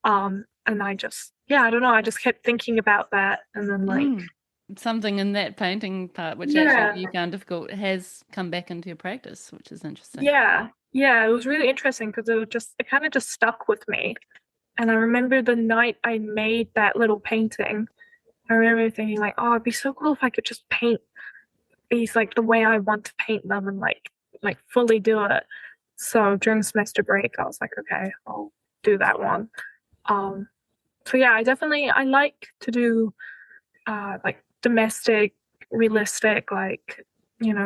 And I just, yeah, I don't know. I just kept thinking about that, and then like, Mm. Something in that painting part, which actually yeah, you found difficult, has come back into your practice, which is interesting. yeah, it was really interesting because it kind of just stuck with me. And I remember the night I made that little painting, I remember thinking like, oh, it'd be so cool if I could just paint these like the way I want to paint them and like fully do it. So during semester break, I was like, okay, I'll do that one. Um, so yeah, I like to do like domestic, realistic, like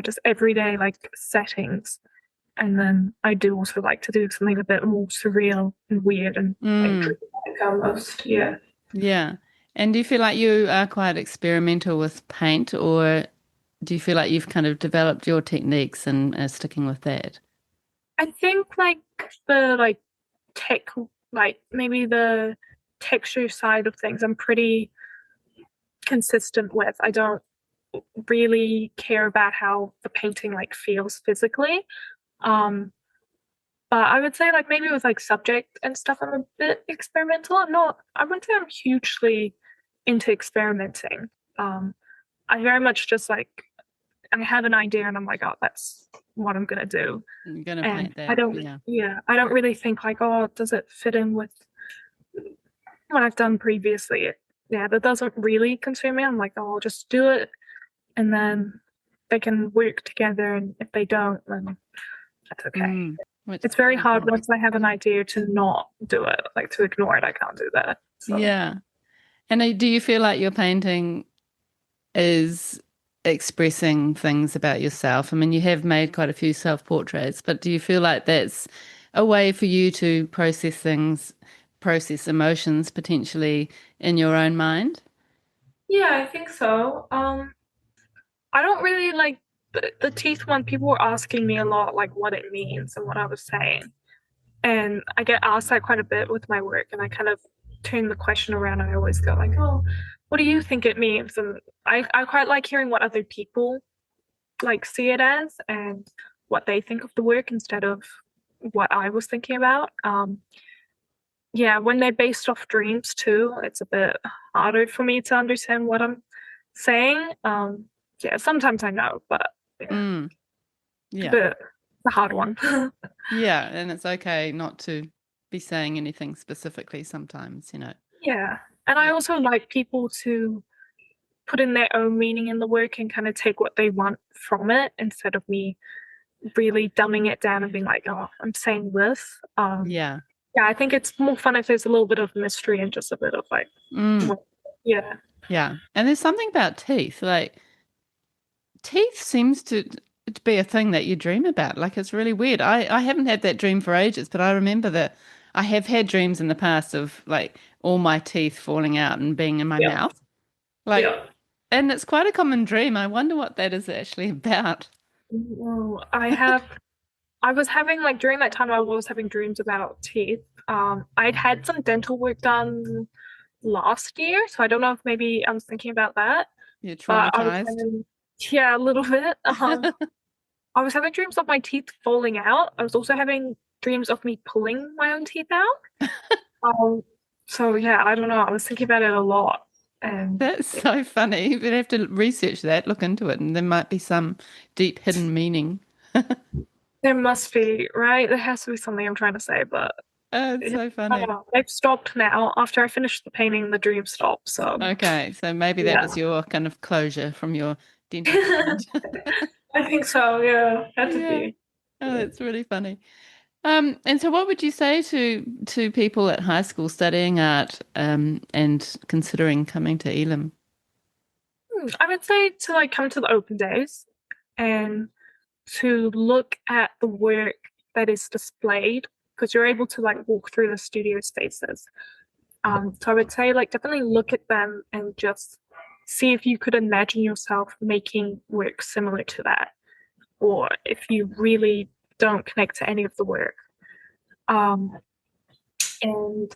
just everyday like settings. And then I do also like to do something a bit more surreal and weird and like Mm. dreamlike almost. Yeah. Yeah. And do you feel like you are quite experimental with paint, or do you feel like you've kind of developed your techniques and are sticking with that? I think like the like tech like maybe the texture side of things I'm pretty consistent with. I don't really care about how the painting like feels physically. Um But I would say like maybe with like subject and stuff, I'm a bit experimental. I wouldn't say I'm hugely into experimenting. I very much just like, I have an idea and I'm like, oh, that's what I'm gonna do. You're going to And paint that. I don't really think like, oh, does it fit in with what I've done previously? That doesn't really concern me. I'm like, oh, I'll just do it, and then they can work together. And if they don't, then that's okay. It's very hard once I have an idea to not do it, like to ignore it. I can't do that. So. Yeah. And do you feel like your painting is expressing things about yourself? I mean, you have made quite a few self-portraits, but do you feel like that's a way for you to process things, process emotions potentially in your own mind? Yeah, I think so. I don't really like the teeth one. People were asking me a lot, like what it means and what I was saying. And I get asked that quite a bit with my work, and I kind of turn the question around. I always go like, "Oh, what do you think it means?" And I quite like hearing what other people like see it as and what they think of the work instead of what I was thinking about. Yeah, when they're based off dreams too, it's a bit harder for me to understand what I'm saying. Yeah, sometimes I know, but yeah, it's a hard one. Yeah, and it's okay not to be saying anything specifically sometimes, you know. Yeah, and I also like people to put in their own meaning in the work and kind of take what they want from it instead of me really dumbing it down and being like, oh, I'm saying this. Yeah. Yeah, I think it's more fun if there's a little bit of mystery and just a bit of like, yeah. Yeah. And there's something about teeth, like teeth seems to be a thing that you dream about. Like it's really weird. I haven't had that dream for ages, but I remember that I have had dreams in the past of like all my teeth falling out and being in my mouth. Like, and it's quite a common dream. I wonder what that is actually about. Well, I was having like during that time I was having dreams about teeth. I'd had some dental work done last year, so I don't know if maybe I was thinking about that. You're But traumatized. yeah, a little bit. I was having dreams of my teeth falling out. I was also having dreams of me pulling my own teeth out. So yeah, I don't know. I was thinking about it a lot. And That's so funny. You'd have to research that, look into it, and there might be some deep hidden meaning. there must be, right? There has to be something I'm trying to say, but Oh, it's so I funny. don't know. They've stopped now. After I finished the painting, the dream stopped. So Okay, so maybe that was your kind of closure from your dental treatment. I think so, yeah. Had to Yeah. be. Oh, that's really funny. And so what would you say to people at high school studying art and considering coming to Elam? I would say to like come to the open days and to look at the work that is displayed because you're able to like walk through the studio spaces. So I would say like definitely look at them and just see if you could imagine yourself making work similar to that, or if you really don't connect to any of the work. Um, and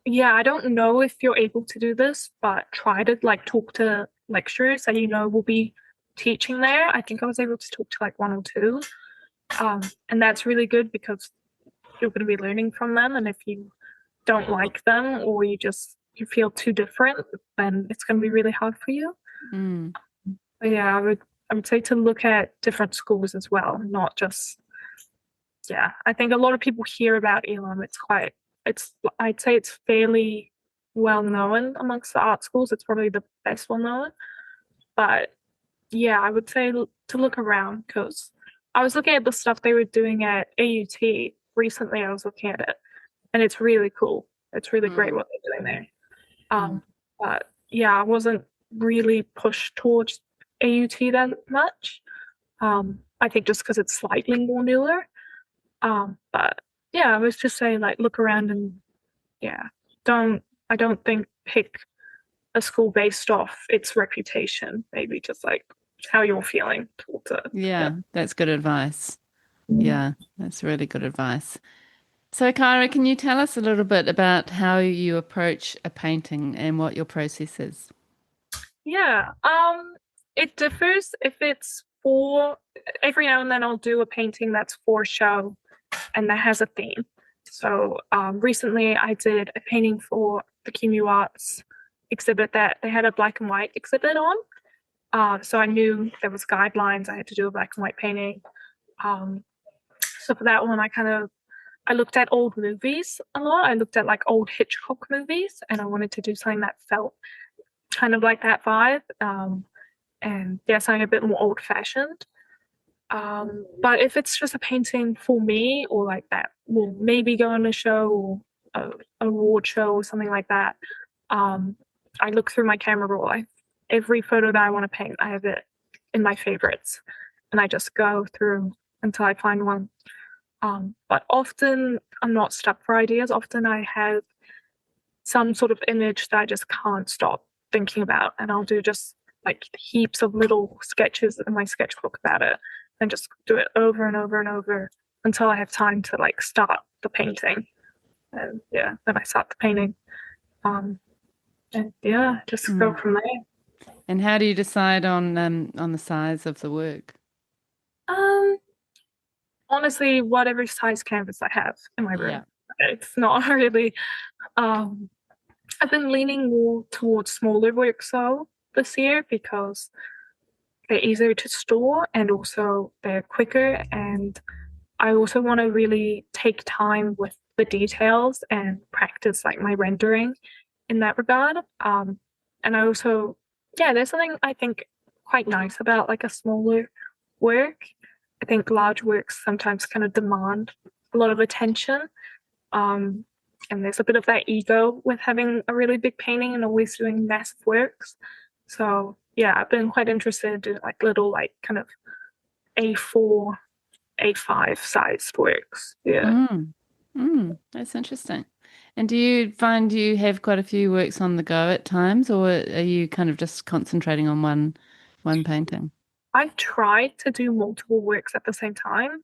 yeah, I don't know if you're able to do this, but try to like talk to lecturers that you know will be teaching there. I think I was able to talk to like one or two. And that's really good because you're going to be learning from them. And if you don't like them or you feel too different, then it's going to be really hard for you. Mm. But yeah, I would say to look at different schools as well, not just I think a lot of people hear about Elam. I'd say it's fairly well known amongst the art schools. It's probably the best one known. But yeah, I would say to look around because I was looking at the stuff they were doing at AUT recently. I was looking at it, and it's really cool. It's really great what they're doing there. But yeah, I wasn't really pushed towards AUT that much. I think just because it's slightly more newer. But yeah, I was just saying like look around and yeah, I don't think pick a school based off its reputation. Maybe just like how you're feeling towards it. Yeah, that's good advice. Yeah, that's really good advice. So, Kyra, can you tell us a little bit about how you approach a painting and what your process is? Yeah. It differs if it's for every now and then I'll do a painting that's for show and that has a theme. So recently I did a painting for the QMU Arts exhibit that they had a black and white exhibit on. So I knew there was guidelines. I had to do a black and white painting. So for that one, I looked at old movies a lot. I looked at like old Hitchcock movies, and I wanted to do something that felt kind of like that vibe. And yeah, something a bit more old fashioned. But if it's just a painting for me, or like that will maybe go on a show or a award show or something like that, I look through my camera roll. Every photo that I want to paint, I have it in my favorites, and I just go through until I find one. But often I'm not stuck for ideas. Often I have some sort of image that I just can't stop thinking about, and I'll do just like heaps of little sketches in my sketchbook about it, and just do it over and over and over until I have time to like start the painting. And yeah, then I start the painting. And yeah, just go from there. And how do you decide on the size of the work? Honestly, whatever size canvas I have in my room. Yeah. It's not really. I've been leaning more towards smaller works though this year, because they're easier to store and also they're quicker. And I also want to really take time with the details and practice like my rendering in that regard. And I also, yeah, there's something I think quite nice about like a smaller work. I think large works sometimes kind of demand a lot of attention. And there's a bit of that ego with having a really big painting and always doing massive works. So yeah, I've been quite interested in like little like kind of A4, A5 sized works. Yeah. That's interesting. And do you find you have quite a few works on the go at times, or are you kind of just concentrating on one painting? I've tried to do multiple works at the same time,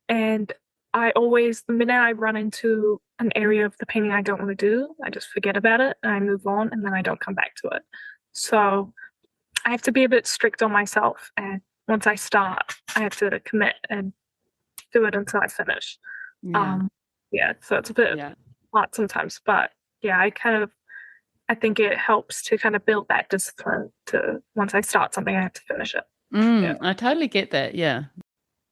and I always, the minute I run into an area of the painting I don't want to do, I just forget about it and I move on, and then I don't come back to it. So I have to be a bit strict on myself, and once I start, I have to commit and do it until I finish. Yeah. Yeah, so it's a bit hard sometimes, but yeah, I think it helps to kind of build that discipline to, once I start something, I have to finish it. Yeah. I totally get that. Yeah.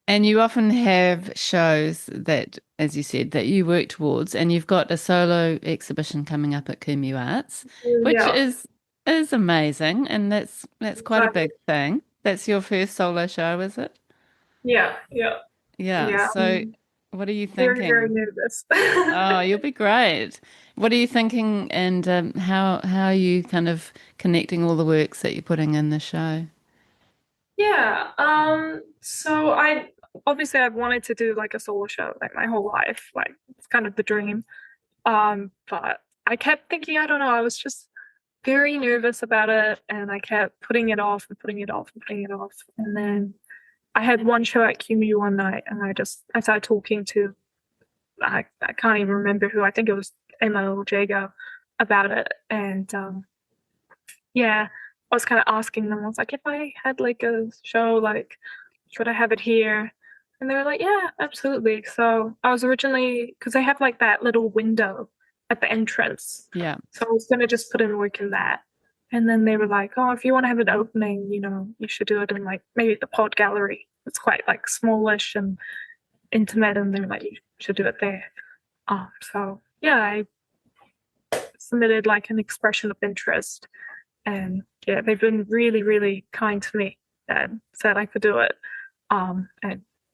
And you often have shows that, as you said, that you work towards, and you've got a solo exhibition coming up at Kumu Arts, which Yeah. is amazing, and that's quite a big thing. That's your first solo show, is it? Yeah, yeah, Yeah. yeah. So what are you Very, very thinking? nervous. Oh, you'll be great. What are you thinking, and how are you kind of connecting all the works that you're putting in the show? Yeah. So I've wanted to do like a solo show like my whole life. Like it's kind of the dream. But I kept thinking, I don't know, I was just very nervous about it, and I kept putting it off and putting it off and putting it off. And then I had one show at QMU one night, and I started talking to, I can't even remember who, I think it was Emma or Jago, about it. And yeah, I was kind of asking them, I was like, if I had like a show, like, should I have it here? And they were like, yeah, absolutely. So I was originally, because they have like that little window at the entrance. Yeah. So I was going to just put in work in that. And then they were like, oh, if you want to have an opening, you should do it in like maybe the pod gallery. It's quite like smallish and intimate. And they were like, you should do it there. So yeah, I submitted like an expression of interest. And yeah, they've been really, really kind to me and said I could do it. And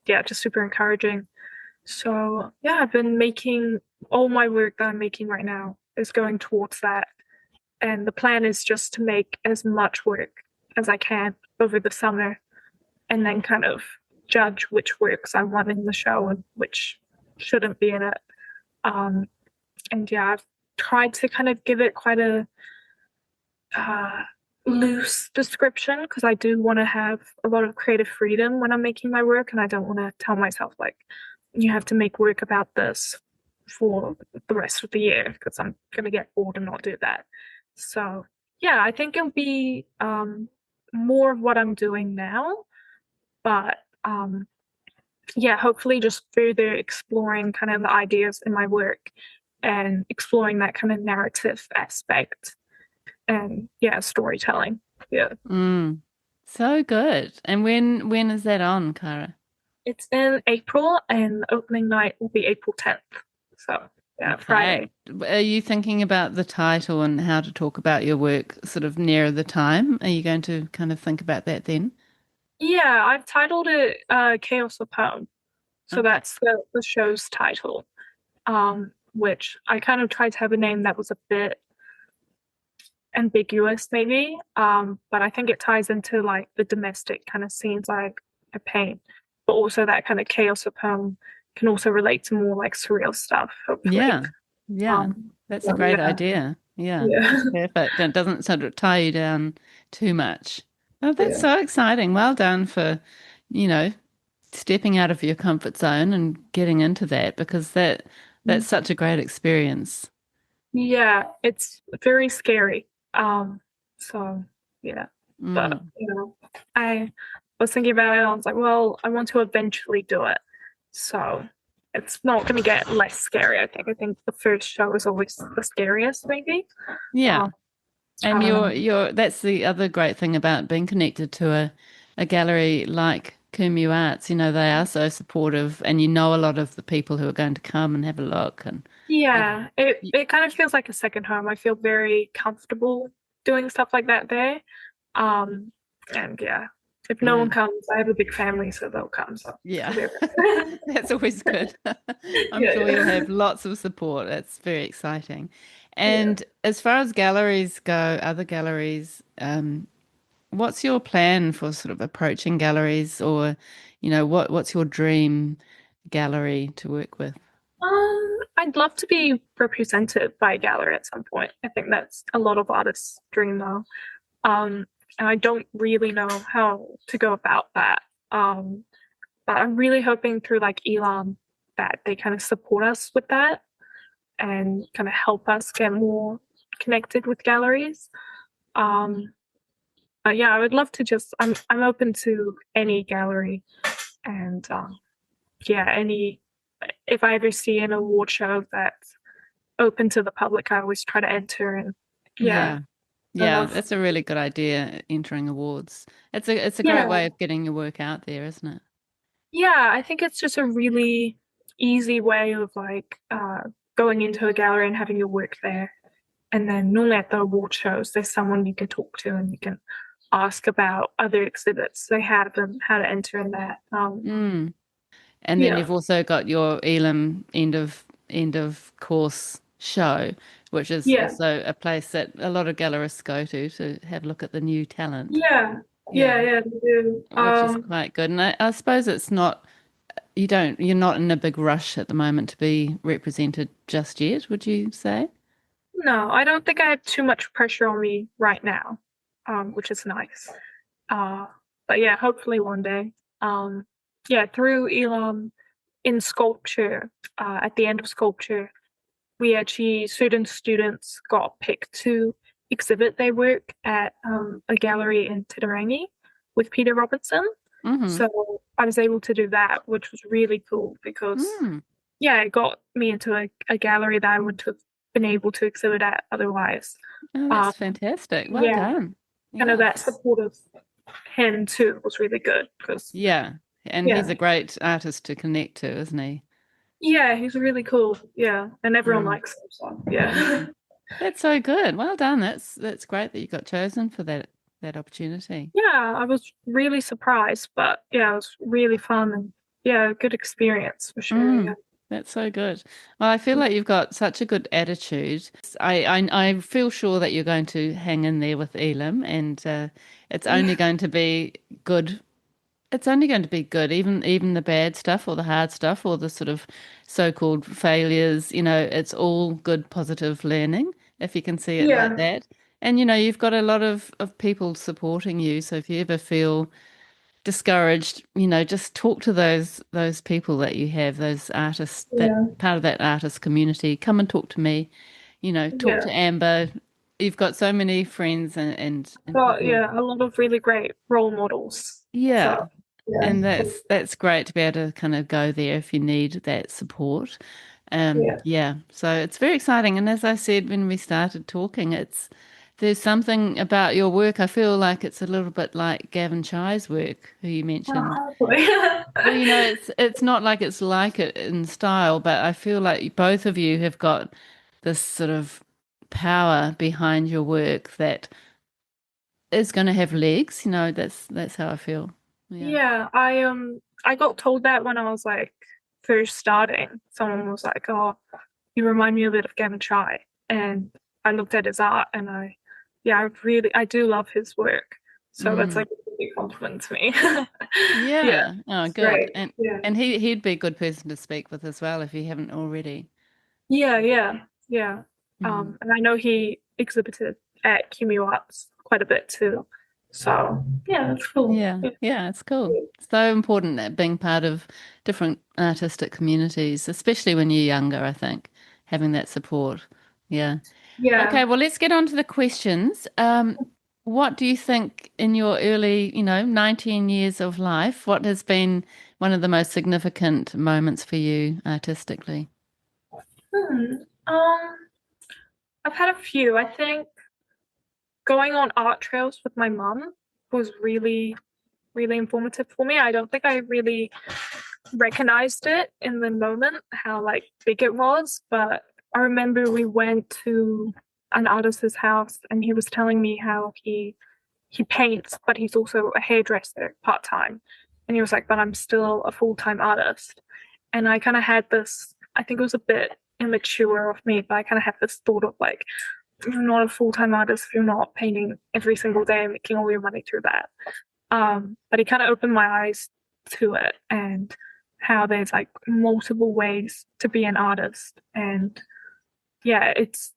yeah, just super encouraging. So yeah, I've been making all my work that I'm making right now is going towards that. And the plan is just to make as much work as I can over the summer, and then kind of judge which works I want in the show and which shouldn't be in it. And yeah, I've tried to kind of give it quite a loose description, because I do want to have a lot of creative freedom when I'm making my work, and I don't want to tell myself like you have to make work about this for the rest of the year, because I'm going to get bored and not do that. So yeah, I think it'll be more of what I'm doing now, but yeah, hopefully just further exploring kind of the ideas in my work and exploring that kind of narrative aspect and yeah, storytelling. Yeah. Mm. So good. And when is that on, Kyra? It's in April and the opening night will be April 10th. So yeah, Okay. Friday. Are you thinking about the title and how to talk about your work sort of nearer the time? Are you going to kind of think about that then? Yeah, I've titled it Chaos of Poem. So Okay. that's the show's title. Which I kind of tried to have a name that was a bit ambiguous maybe. But I think it ties into like the domestic kind of scenes I paint, but also that kind of chaos of poem can also relate to more like surreal stuff, hopefully. Yeah. Yeah. Um, That's a so great yeah, idea. Yeah. yeah, That's perfect. And it doesn't sort of tie you down too much. Oh, that's yeah. so exciting. Well done for, you know, stepping out of your comfort zone and getting into that because that's such a great experience. Yeah, it's very scary. So yeah, but Mm. I was thinking about it. I was like, well, I want to eventually do it, so it's not going to get less scary. I think the first show is always the scariest, maybe. Yeah. Um, And I don't know. you're that's the other great thing about being connected to a gallery like Kumu Arts. You know, they are so supportive and you know a lot of the people who are going to come and have a look and you, Yeah, it you it kind of feels like a second home. I feel very comfortable doing stuff like that there. Um, and yeah, if no one mm, comes, I have a big family, so they'll come. So yeah. it'll be okay. That's always good. I'm Yeah, sure you'll yeah, have lots of support. That's very exciting. yeah. And as far as galleries go, other galleries, what's your plan for sort of approaching galleries or, what's your dream gallery to work with? I'd love to be represented by a gallery at some point. I think that's a lot of artists' dream though. Um, and I don't really know how to go about that. Um, but I'm really hoping through like Elam that they kind of support us with that and kind of help us get more connected with galleries. Um, but yeah, I would love to just I'm open to any gallery and yeah, any if I ever see an award show that's open to the public, I always try to enter and yeah, Yeah. I Yeah, love that's a really good idea, entering awards. It's a great yeah. way of getting your work out there, isn't it? Yeah, I think it's just a really easy way of like going into a gallery and having your work there. And then normally at the award shows, there's someone you can talk to and you can ask about other exhibits they have and how to enter in that. Mm. And then Yeah, you've also got your Elam end of course show, which is yeah, also a place that a lot of gallerists go to have a look at the new talent. yeah, yeah, Yeah, yeah, they do. which is quite good. And I suppose it's not you're not in a big rush at the moment to be represented just yet, would you say? No, I don't think I have too much pressure on me right now, which is nice. Uh, but yeah, hopefully one day. Um, yeah, through Elam in sculpture, at the end of sculpture, we actually certain students got picked to exhibit their work at a gallery in Titirangi with Peter Robinson. Mm-hmm. So I was able to do that, which was really cool because Mm. yeah, it got me into a gallery that I wouldn't have been able to exhibit at otherwise. Oh, Um, that's fantastic. Well yeah, done. kind of Yeah. that support of him too was really good because Yeah. And he's yeah, a great artist to connect to, isn't he? yeah, he's really cool. Yeah, and everyone Mm. likes him. So yeah, Mm. That's so good. Well done. That's great that you got chosen for that opportunity. yeah, I was really surprised, but yeah, it was really fun and yeah, good experience for sure. Yeah, Mm. That's so good. Well, I feel like you've got such a good attitude. I feel sure that you're going to hang in there with Elam, and it's only yeah, going to be good. It's only going to be good, even the bad stuff or the hard stuff or the sort of so-called failures, it's all good positive learning if you can see it like yeah, that. And you've got a lot of people supporting you. So if you ever feel discouraged, just talk to those people that you have, those artists, that yeah, part of that artist community. Come and talk to me, talk yeah. to Amber. You've got so many friends and Got people. yeah, a lot of really great role models. Yeah. So Yeah. And that's great to be able to kind of go there if you need that support. Yeah. Yeah, so it's very exciting. And as I said when we started talking, there's something about your work. I feel like it's a little bit like Gavin Chai's work, who you mentioned. Hopefully. Well, it's not like it in style, but I feel like both of you have got this sort of power behind your work that is going to have legs. That's how I feel. Yeah. Yeah, I got told that when I was like first starting. Someone was like, "Oh, you remind me a bit of Gavin Chai," and I looked at his art, and I do love his work. So that's Mm. like a big compliment to me. Yeah, Yeah. Oh, it's good. great. Yeah, And he'd be a good person to speak with as well if you haven't already. yeah. Mm. And I know he exhibited at QMU Arts quite a bit too. So yeah, that's cool. Yeah. Yeah, it's cool. So important that being part of different artistic communities, especially when you're younger, I think, having that support. Yeah. Yeah. Okay, well, let's get on to the questions. What do you think in your early, 19 years of life, what has been one of the most significant moments for you artistically? Hmm. Um, I've had a few. I think going on art trails with my mum was really, really informative for me. I don't think I really recognized it in the moment, how like big it was, but I remember we went to an artist's house and he was telling me how he paints, but he's also a hairdresser part time. And he was like, but I'm still a full time artist. And I kind of had this, I think it was a bit immature of me, but I kind of had this thought of like, you're not a full time artist if you're not painting every single day and making all your money through that. But he kind of opened my eyes to it and how there's like multiple ways to be an artist. And yeah, it's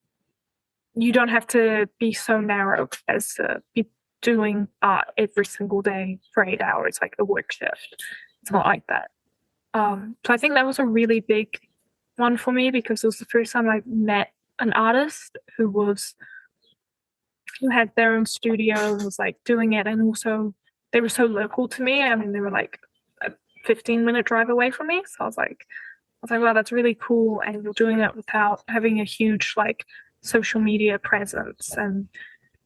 you don't have to be so narrow as to be doing art every single day for 8 hours, like a work shift. It's not like that. So I think that was a really big one for me because it was the first time I met an artist who had their own studio and was like doing it, and also they were so local to me. I mean, they were like a 15-minute drive away from me. So I was like, wow, that's really cool. And you're doing it without having a huge like social media presence, and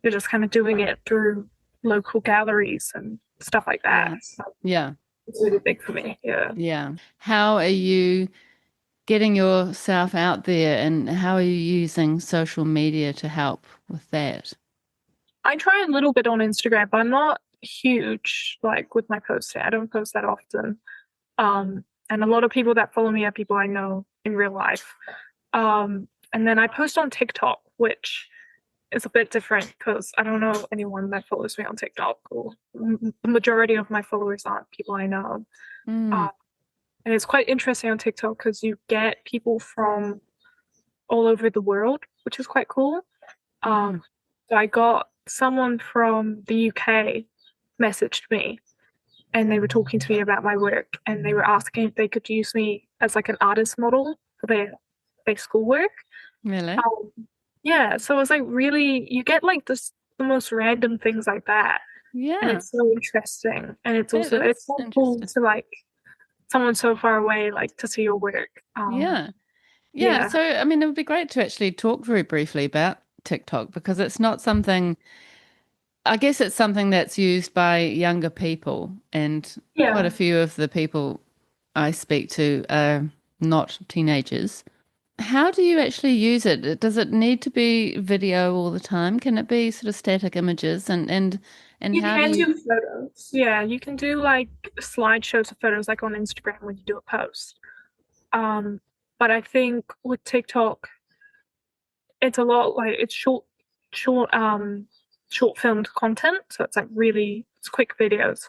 you're just kind of doing it through local galleries and stuff like that. Yeah. So Yeah. it's really big for me. Yeah. Yeah. How are you getting yourself out there and how are you using social media to help with that? I try a little bit on Instagram, but I'm not huge like with my posting. I don't post that often. And a lot of people that follow me are people I know in real life. And then I post on TikTok, which is a bit different because I don't know anyone that follows me on TikTok, or the majority of my followers aren't people I know. Mm. Uh, and it's quite interesting on TikTok because you get people from all over the world, which is quite cool. Mm. So I got someone from the UK messaged me and they were talking to me about my work and they were asking if they could use me as like an artist model for their schoolwork. Really? Um, yeah, so it was like really you get like the most random things like that, and Yeah. it's so interesting, and That it's is so cool interesting. to like someone so far away like to see your work. Yeah. Yeah. Yeah, So, I mean, it would be great to actually talk very briefly about TikTok because it's not something, I guess it's something that's used by younger people, and quite a yeah. few of the people I speak to are not teenagers. How do you actually use it? Does it need to be video all the time? Can it be sort of static images and You how do can you do photos. Yeah, you can do like slideshows of photos like on Instagram when you do a post. Um, but I think with TikTok, it's a lot like it's short, short filmed content. So it's like really, it's quick videos.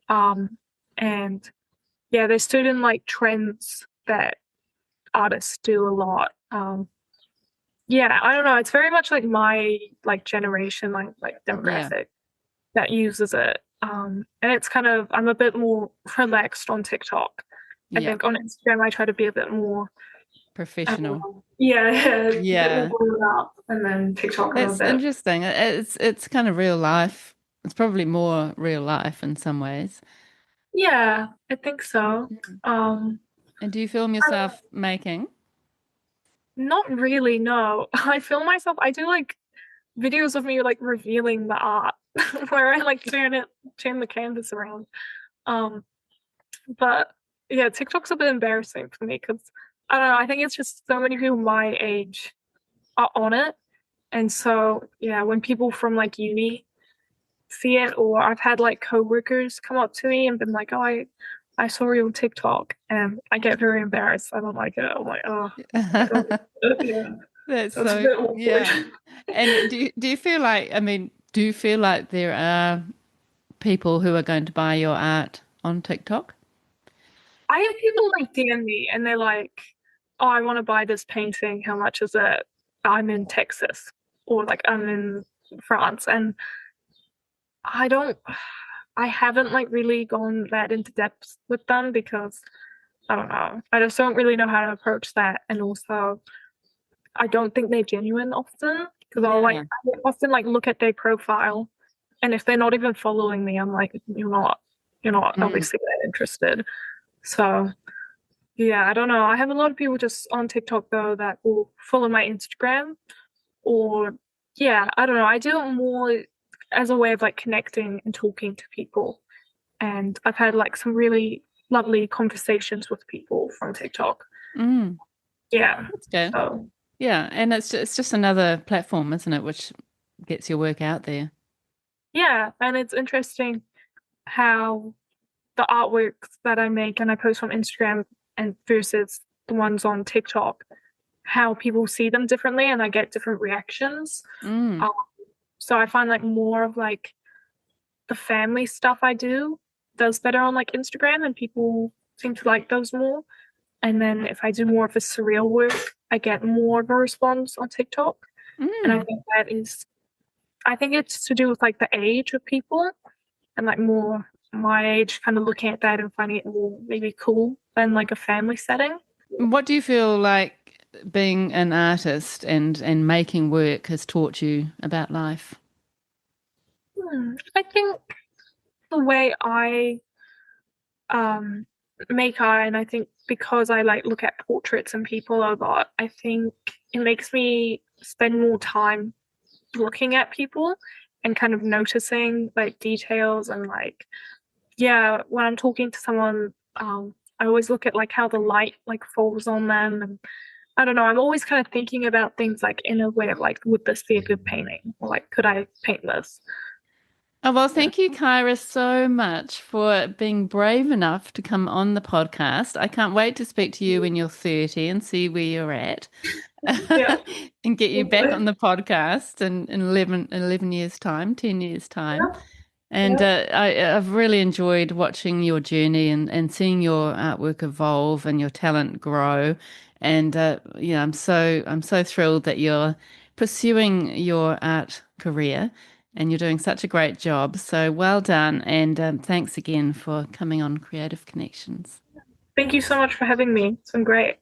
Um, and yeah, there's certain like trends that artists do a lot. Yeah, I don't know. It's very much like my like generation, like yeah, demographic that uses it. And it's kind of I'm a bit more relaxed on TikTok. I yeah, think on Instagram I try to be a bit more professional. yeah, a bit more Yeah. grown up, and then TikTok I'm a That's bit interesting. It's kind of real life. It's probably more real life in some ways. Yeah, I think so. Um, And do you film I- yourself making? Not really, no. I film myself, I do like videos of me like revealing the art where I like turn the canvas around. Um, but yeah, TikTok's a bit embarrassing for me because I don't know, I think it's just so many people my age are on it. And so yeah, when people from like uni see it, or I've had like coworkers come up to me and been like, "Oh, I saw you on TikTok," and I get very embarrassed. I don't like it. I'm like, "Oh, I don't." Yeah, That's that's a so, bit awkward. yeah. And do you feel like, I mean, do you feel like there are people who are going to buy your art on TikTok? I have people like DM me and they're like, "Oh, I want to buy this painting. How much is it?" I'm in Texas or like I'm in France, and I don't. I haven't like really gone that into depth with them because I don't know. I just don't really know how to approach that, and also I don't think they're genuine often because Yeah. I often like look at their profile, and if they're not even following me, I'm like, you're not Mm. obviously that interested. So yeah, I don't know. I have a lot of people just on TikTok though that will follow my Instagram, or yeah, I don't know. I do it more as a way of like connecting and talking to people, and I've had like some really lovely conversations with people from TikTok. Mm. Yeah, That's good. so. Yeah. And it's just another platform, isn't it, which gets your work out there. Yeah, and it's interesting how the artworks that I make and I post on Instagram and versus the ones on TikTok, how people see them differently and I get different reactions. Mm. Um, so I find like more of like the family stuff I do does better on like Instagram and people seem to like those more. And then if I do more of the surreal work, I get more of a response on TikTok. And Mm. I think it's to do with like the age of people and like more my age kind of looking at that and finding it more maybe cool than like a family setting. What do you feel like being an artist and making work has taught you about life? I think the way I um make art, and I think because I like look at portraits and people a lot, I think it makes me spend more time looking at people and kind of noticing like details and like yeah, when I'm talking to someone, I always look at like how the light like falls on them, and I don't know, I'm always kind of thinking about things like in a way of like, would this be a good painting? Or like, could I paint this? Oh, well, Yeah. thank you, Kyra, so much for being brave enough to come on the podcast. I can't wait to speak to you when you're 30 and see where you're at Yeah. and get you back on the podcast in 11 years' time, 10 years' time. Yeah. And Yeah. I've really enjoyed watching your journey and seeing your artwork evolve and your talent grow. And yeah, I'm so thrilled that you're pursuing your art career and you're doing such a great job. So well done, and thanks again for coming on Creative Connections. Thank you so much for having me. It's been great.